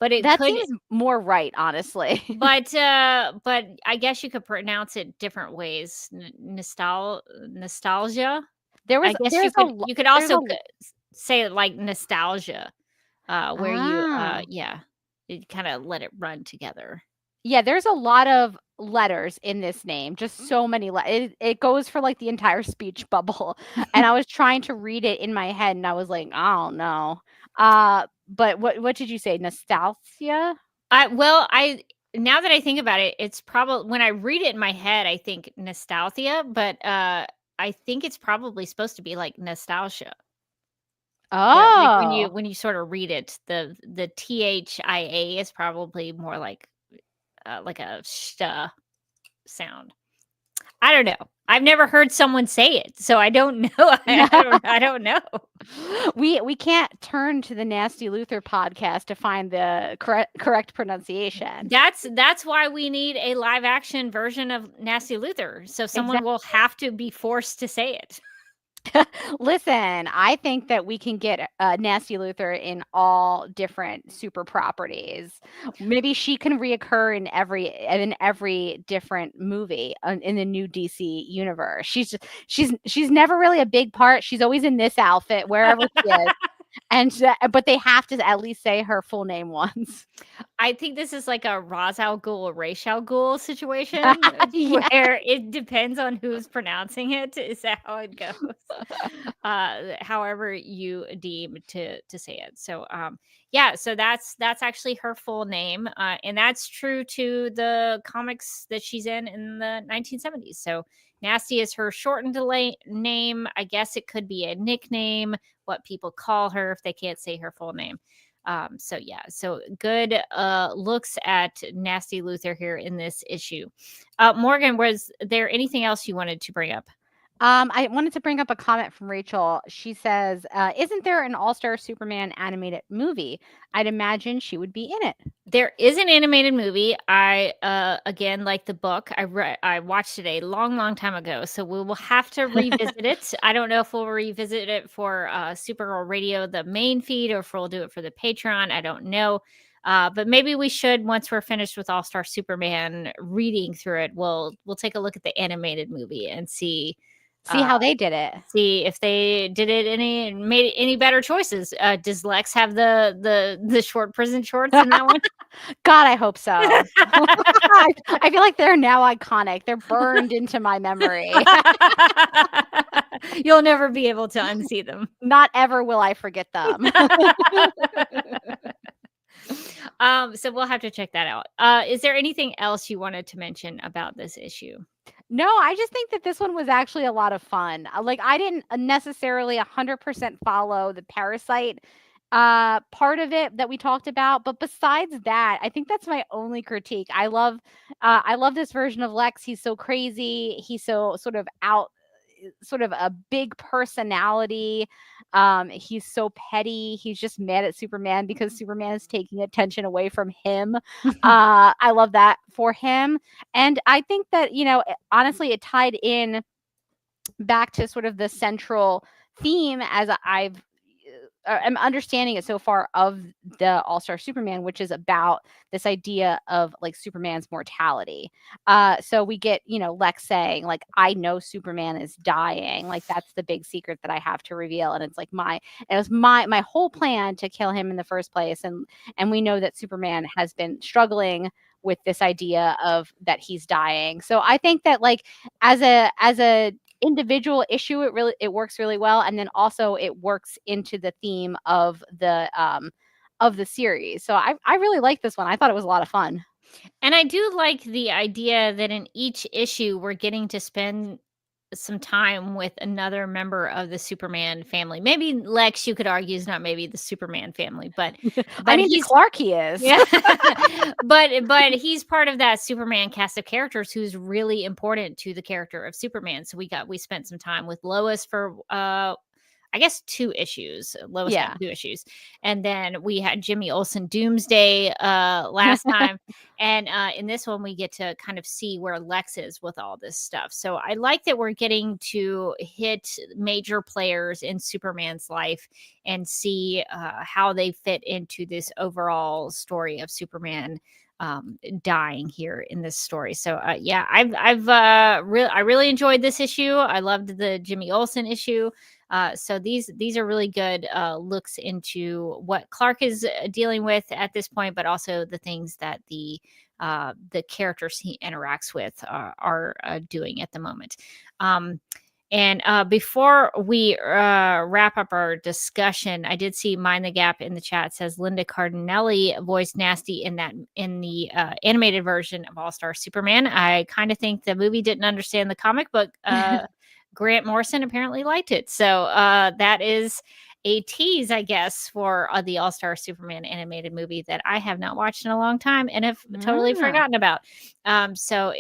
but that seems more right, honestly. But I guess you could pronounce it different ways. Nostalgia. You could also say it like nostalgia, where you kind of let it run together. Yeah, there's a lot of letters in this name, just so many it goes for like the entire speech bubble. And I was trying to read it in my head and I was like, I don't know. But what did you say? Nostalgia? Now that I think about it, it's probably when I read it in my head, I think nostalgia, but I think it's probably supposed to be like nostalgia. Oh, like when you sort of read it, the THIA is probably more like a sh. sound. I don't know. I've never heard someone say it, so I don't know. I don't know. We can't turn to the Nasty Luther podcast to find the correct pronunciation. That's why we need a live action version of Nasty Luther. So someone will have to be forced to say it. Listen, I think that we can get Nasty Luther in all different super properties. Maybe she can reoccur in every different movie in the new DC universe. She's never really a big part. She's always in this outfit wherever she is. But they have to at least say her full name once. I think this is like a Ra's al Ghul, Ra's al Ghul situation where it depends on who's pronouncing it. Is that how it goes? However you deem to say it. So so that's actually her full name, and that's true to the comics that she's in the 1970s. So Nasty is her shortened name. I guess it could be a nickname, what people call her if they can't say her full name. So good looks at Nasty Luther here in this issue. Morgan, was there anything else you wanted to bring up? I wanted to bring up a comment from Rachel. She says, isn't there an All-Star Superman animated movie? I'd imagine she would be in it. There is an animated movie. I again, like the book, I watched it a long time ago, so we will have to revisit it. I don't know if we'll revisit it for Supergirl Radio, the main feed, or if we'll do it for the Patreon. I don't know. But maybe we should, once we're finished with All-Star Superman, reading through it, we'll take a look at the animated movie and see how they did it. See if they did it made any better choices. Does Lex have the short prison shorts in that one? God, I hope so. I feel like they're now iconic. They're burned into my memory. You'll never be able to unsee them. Not ever will I forget them. So we'll have to check that out. Is there anything else you wanted to mention about this issue? No, I just think that this one was actually a lot of fun. Like, I didn't necessarily 100% follow the Parasite part of it that we talked about, but besides that, I think that's my only critique. I love this version of Lex. He's so crazy. He's so sort of a big personality. He's so petty. He's just mad at Superman because Superman is taking attention away from him. I love that for him. And I think that, honestly, it tied in back to sort of the central theme as I'm understanding it so far of the All-Star Superman, which is about this idea of like Superman's mortality. So we get, Lex saying like, I know Superman is dying. Like, that's the big secret that I have to reveal. And it's like it was my whole plan to kill him in the first place. And we know that Superman has been struggling with this idea of that he's dying. So I think that like as a individual issue, it works really well, and then also it works into the theme of the series. So I really like this one. I thought it was a lot of fun, and I do like the idea that in each issue we're getting to spend some time with another member of the Superman family. Maybe Lex, you could argue, is not maybe the Superman family, but I mean, Clark he is. Yeah. but he's part of that Superman cast of characters who's really important to the character of Superman. So we spent some time with Lois for I guess 2 issues. Lois got 2 issues. And then we had Jimmy Olsen Doomsday last time. And in this one, we get to kind of see where Lex is with all this stuff. So I like that we're getting to hit major players in Superman's life and see how they fit into this overall story of Superman dying here in this story. So I really enjoyed this issue. I loved the Jimmy Olsen issue. So these are really good looks into what Clark is dealing with at this point, but also the things that the characters he interacts with are doing at the moment. And before we wrap up our discussion, I did see Mind the Gap in the chat. Says Linda Cardinelli voiced Nasty in the animated version of All-Star Superman. I kind of think the movie didn't understand the comic, but Grant Morrison apparently liked it. So that is a tease, I guess, for the All-Star Superman animated movie that I have not watched in a long time and have totally forgotten about. So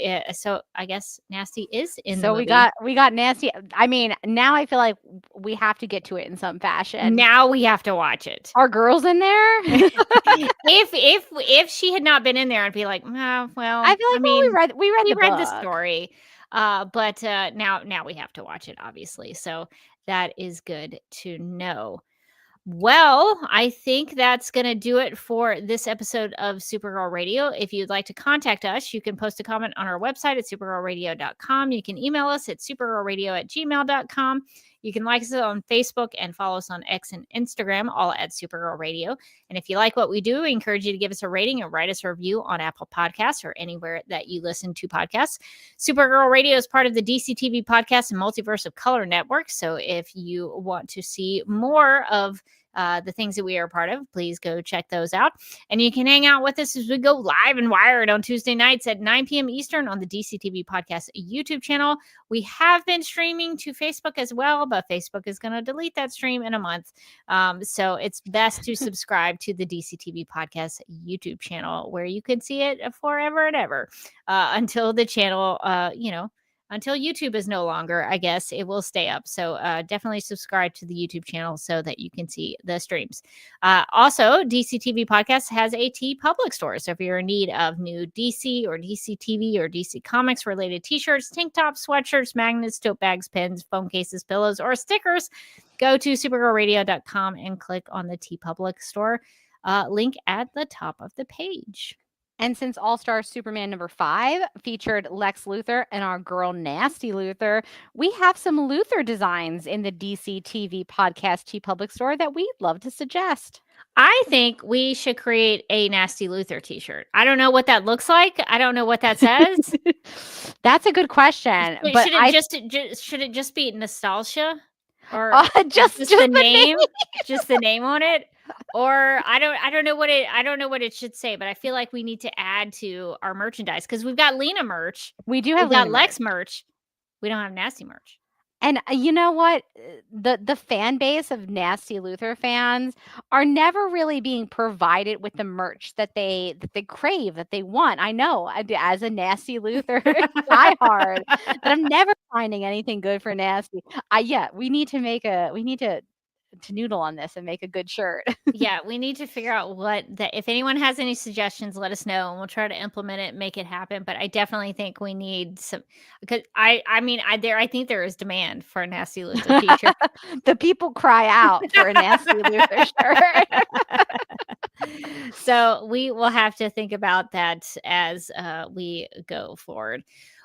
I guess Nasty is in the So movie. we got Nasty. I mean, now I feel like we have to get to it in some fashion. Now we have to watch it. Are girls in there? If she had not been in there, I'd be like, well, I feel like we read the story. But now we have to watch it, obviously. So that is good to know. Well, I think that's going to do it for this episode of Supergirl Radio. If you'd like to contact us, you can post a comment on our website at supergirlradio.com. You can email us at supergirlradio@gmail.com. You can like us on Facebook and follow us on X and Instagram, all at Supergirl Radio. And if you like what we do, we encourage you to give us a rating and write us a review on Apple Podcasts or anywhere that you listen to podcasts. Supergirl Radio is part of the DCTV Podcast and Multiverse of Color Network. So if you want to see more of the things that we are a part of, please go check those out. And you can hang out with us as we go live and wired on Tuesday nights at 9 p.m. Eastern on the DCTV Podcast YouTube channel. We have been streaming to Facebook as well, but Facebook is going to delete that stream in a month. So it's best to subscribe to the DCTV Podcast YouTube channel where you can see it forever and ever until the channel, until YouTube is no longer, I guess it will stay up. So definitely subscribe to the YouTube channel so that you can see the streams. Also, DCTV Podcast has a TeePublic store. So if you're in need of new DC or DC TV or DC Comics related t-shirts, tank tops, sweatshirts, magnets, tote bags, pens, phone cases, pillows, or stickers, go to supergirlradio.com and click on the TeePublic store link at the top of the page. And since All-Star Superman number 5 featured Lex Luthor and our girl Nasty Luthor, we have some Luthor designs in the DC TV Podcast TeePublic store that we'd love to suggest. I think we should create a Nasty Luthor t-shirt. I don't know what that looks like. I don't know what that says. That's a good question. But should it just be nostalgia? Or just the name? Just the name on it? Or I don't know what it should say, but I feel like we need to add to our merchandise because we've got Lena merch. We do have Lex merch. We don't have Nasty merch. And you know what? The fan base of Nasty Luthor fans are never really being provided with the merch that they crave, that they want. I know, as a Nasty Luthor diehard, that I'm never finding anything good for Nasty. We need to noodle on this and make a good shirt. Yeah, we need to figure out if anyone has any suggestions, let us know and we'll try to implement it, make it happen. But I definitely think we need some, because I think there is demand for a Nasty Luthor t-shirt. The people cry out for a Nasty Luthor shirt. So we will have to think about that as we go forward.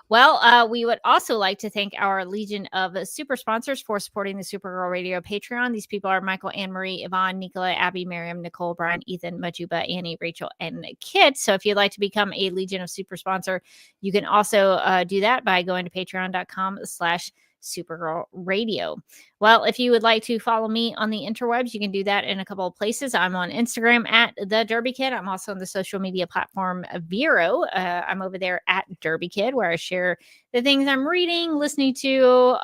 Well, we would also like to thank our legion of super sponsors for supporting the Supergirl Radio Patreon. These people are Michael, Anne Marie, Yvonne, Nicola, Abby, Miriam, Nicole, Brian, Ethan, Majuba, Annie, Rachel, and Kit. So if you'd like to become a legion of super sponsor, you can also do that by going to patreon.com/Supergirl Radio. Well, if you would like to follow me on the interwebs, you can do that in a couple of places. I'm on Instagram at the Derby Kid. I'm also on the social media platform Vero. I'm over there at Derby Kid, where I share the things I'm reading, listening to,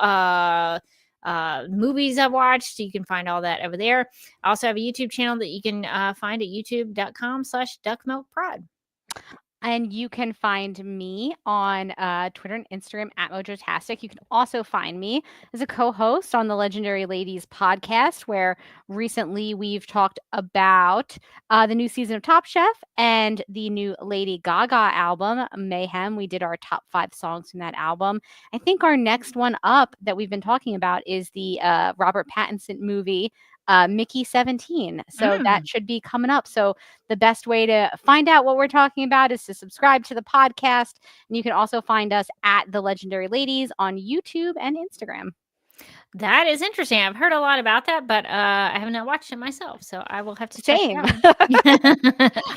movies I've watched. You can find all that over there. I also have a YouTube channel that you can find at youtube.com/duckmilkprod. And you can find me on Twitter and Instagram at Mojotastic. You can also find me as a co-host on the Legendary Ladies podcast, where recently we've talked about the new season of Top Chef and the new Lady Gaga album, Mayhem. We did our top 5 songs from that album. I think our next one up that we've been talking about is the Robert Pattinson movie, Mickey 17. So that should be coming up. So the best way to find out what we're talking about is to subscribe to the podcast. And you can also find us at The Legendary Ladies on YouTube and Instagram. That is interesting. I've heard a lot about that, but I have not watched it myself. So I will have to check Same. it out.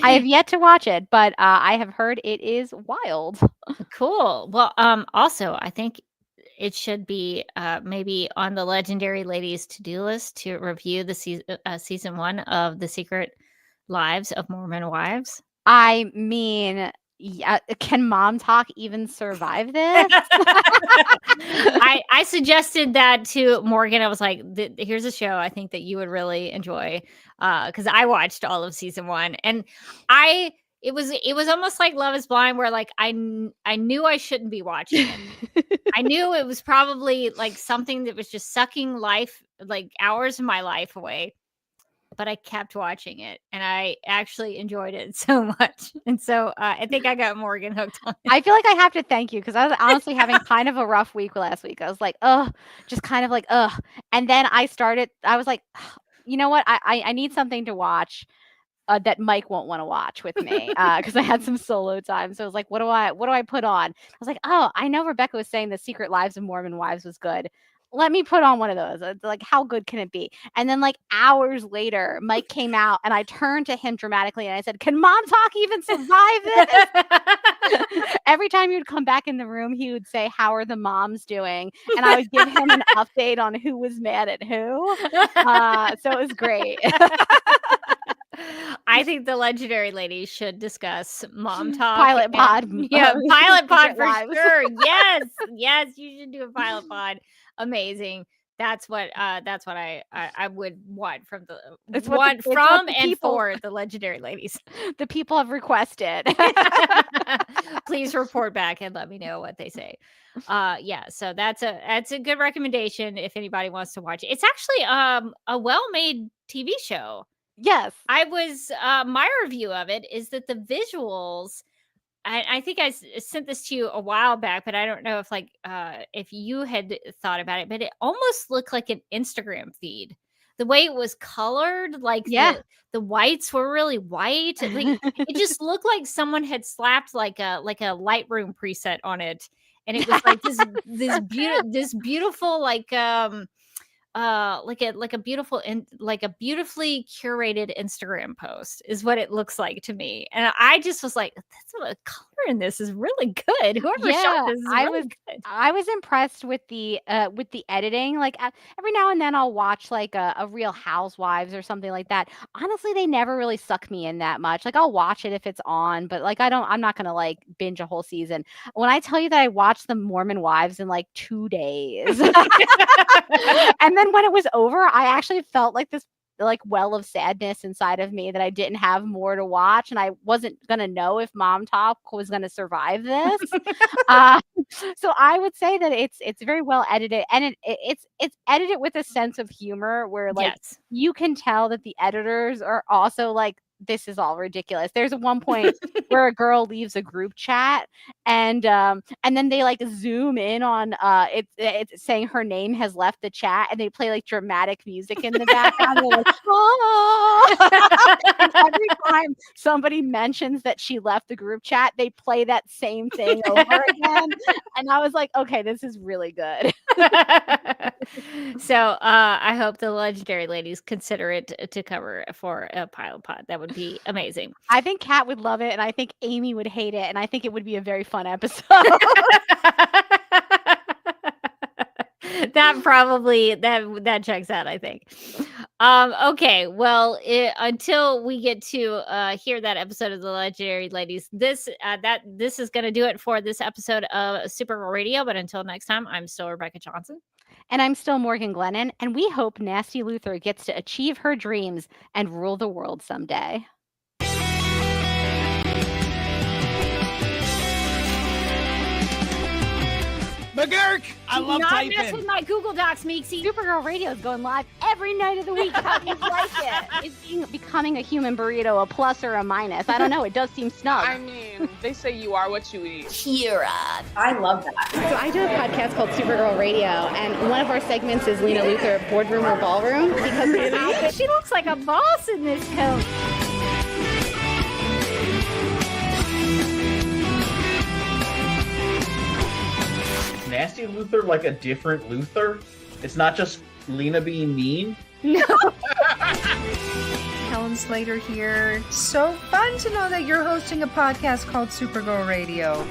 I have yet to watch it, but I have heard it is wild. Cool. Well, also, I think it should be maybe on the Legendary Ladies to-do list to review the season 1 of The Secret Lives of Mormon Wives. I mean, Yeah, can Mom Talk even survive this? I suggested that to Morgan. I was like, here's a show I think that you would really enjoy, because I watched all of season 1, and it was almost like Love is Blind, where like I knew I shouldn't be watching it. I knew it was probably like something that was just sucking life, like hours of my life away. But I kept watching it, and I actually enjoyed it so much. And so I think I got Morgan hooked on it. I feel like I have to thank you, because I was honestly having kind of a rough week last week. I was like, just kind of like, and then I was like, you know what? I need something to watch that Mike won't want to watch with me, because I had some solo time. So I was like, what do I put on? I was like, oh, I know Rebecca was saying the Secret Lives of Mormon Wives was good. Let me put on one of those. Like, how good can it be? And then like hours later, Mike came out, and I turned to him dramatically and I said, can Mom Talk even survive this? Every time he would come back in the room, he would say, how are the moms doing? And I would give him an update on who was mad at who. So it was great. I think the legendary ladies should discuss Mom Talk. Pilot pod. Yeah, pilot pod for Lives. sure. Yes, you should do a pilot pod. Amazing. That's what I would want from for the legendary ladies. The people have requested. Please report back and let me know what they say. So that's a good recommendation if anybody wants to watch it. It's actually a well-made TV show. Yes. I was my review of it is that the visuals, I think I sent this to you a while back, but I don't know if you had thought about it, but it almost looked like an Instagram feed. The way it was colored, like the whites were really white. Like, it just looked like someone had slapped like a Lightroom preset on it, and it was like this beautiful like a beautiful like a beautifully curated Instagram post is what it looks like to me. And I just was like, that's what color in this is really good. Whoever shot this is really good. I was impressed with the editing. Like every now and then I'll watch like a Real Housewives or something like that. Honestly, they never really suck me in that much. Like, I'll watch it if it's on, but like I'm not gonna like binge a whole season. When I tell you that I watched the Mormon Wives in like 2 days, and then when it was over, I actually felt like this like well of sadness inside of me that I didn't have more to watch, and I wasn't gonna know if Mom Talk was gonna survive this. So I would say that it's very well edited, and it's edited with a sense of humor where like you can tell that the editors are also like, this is all ridiculous. There's one point where a girl leaves a group chat, and then they like zoom in on it's saying her name has left the chat, and they play like dramatic music in the background. They're like, oh! And every time somebody mentions that she left the group chat, they play that same thing over again. And I was like, okay, this is really good. So I hope the legendary ladies consider it to cover for a pilot pod. That would be amazing. I think Kat would love it, and I think Amy would hate it, and I think it would be a very fun episode. that checks out, I think. Okay, well, until we get to hear that episode of the legendary ladies, this is going to do it for this episode of Supergirl Radio. But until next time, I'm still Rebecca Johnson. And I'm still Morgan Glennon, and we hope Nasty Luther gets to achieve her dreams and rule the world someday. McGurk! I love typing. Not mess with my Google Docs, Meeksy. Supergirl Radio is going live every night of the week. How do you like it? Is becoming a human burrito a plus or a minus? I don't know. It does seem snug. I mean, they say you are what you eat. Kira. I love that. So I do a podcast called Supergirl Radio, and one of our segments is Lena Luther, Boardroom or Ballroom, because she looks like a boss in this coat. Nasty Luther like a different Luther? It's not just Lena being mean? No. Helen Slater here. So fun to know that you're hosting a podcast called Supergirl Radio.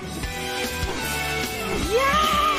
Yeah!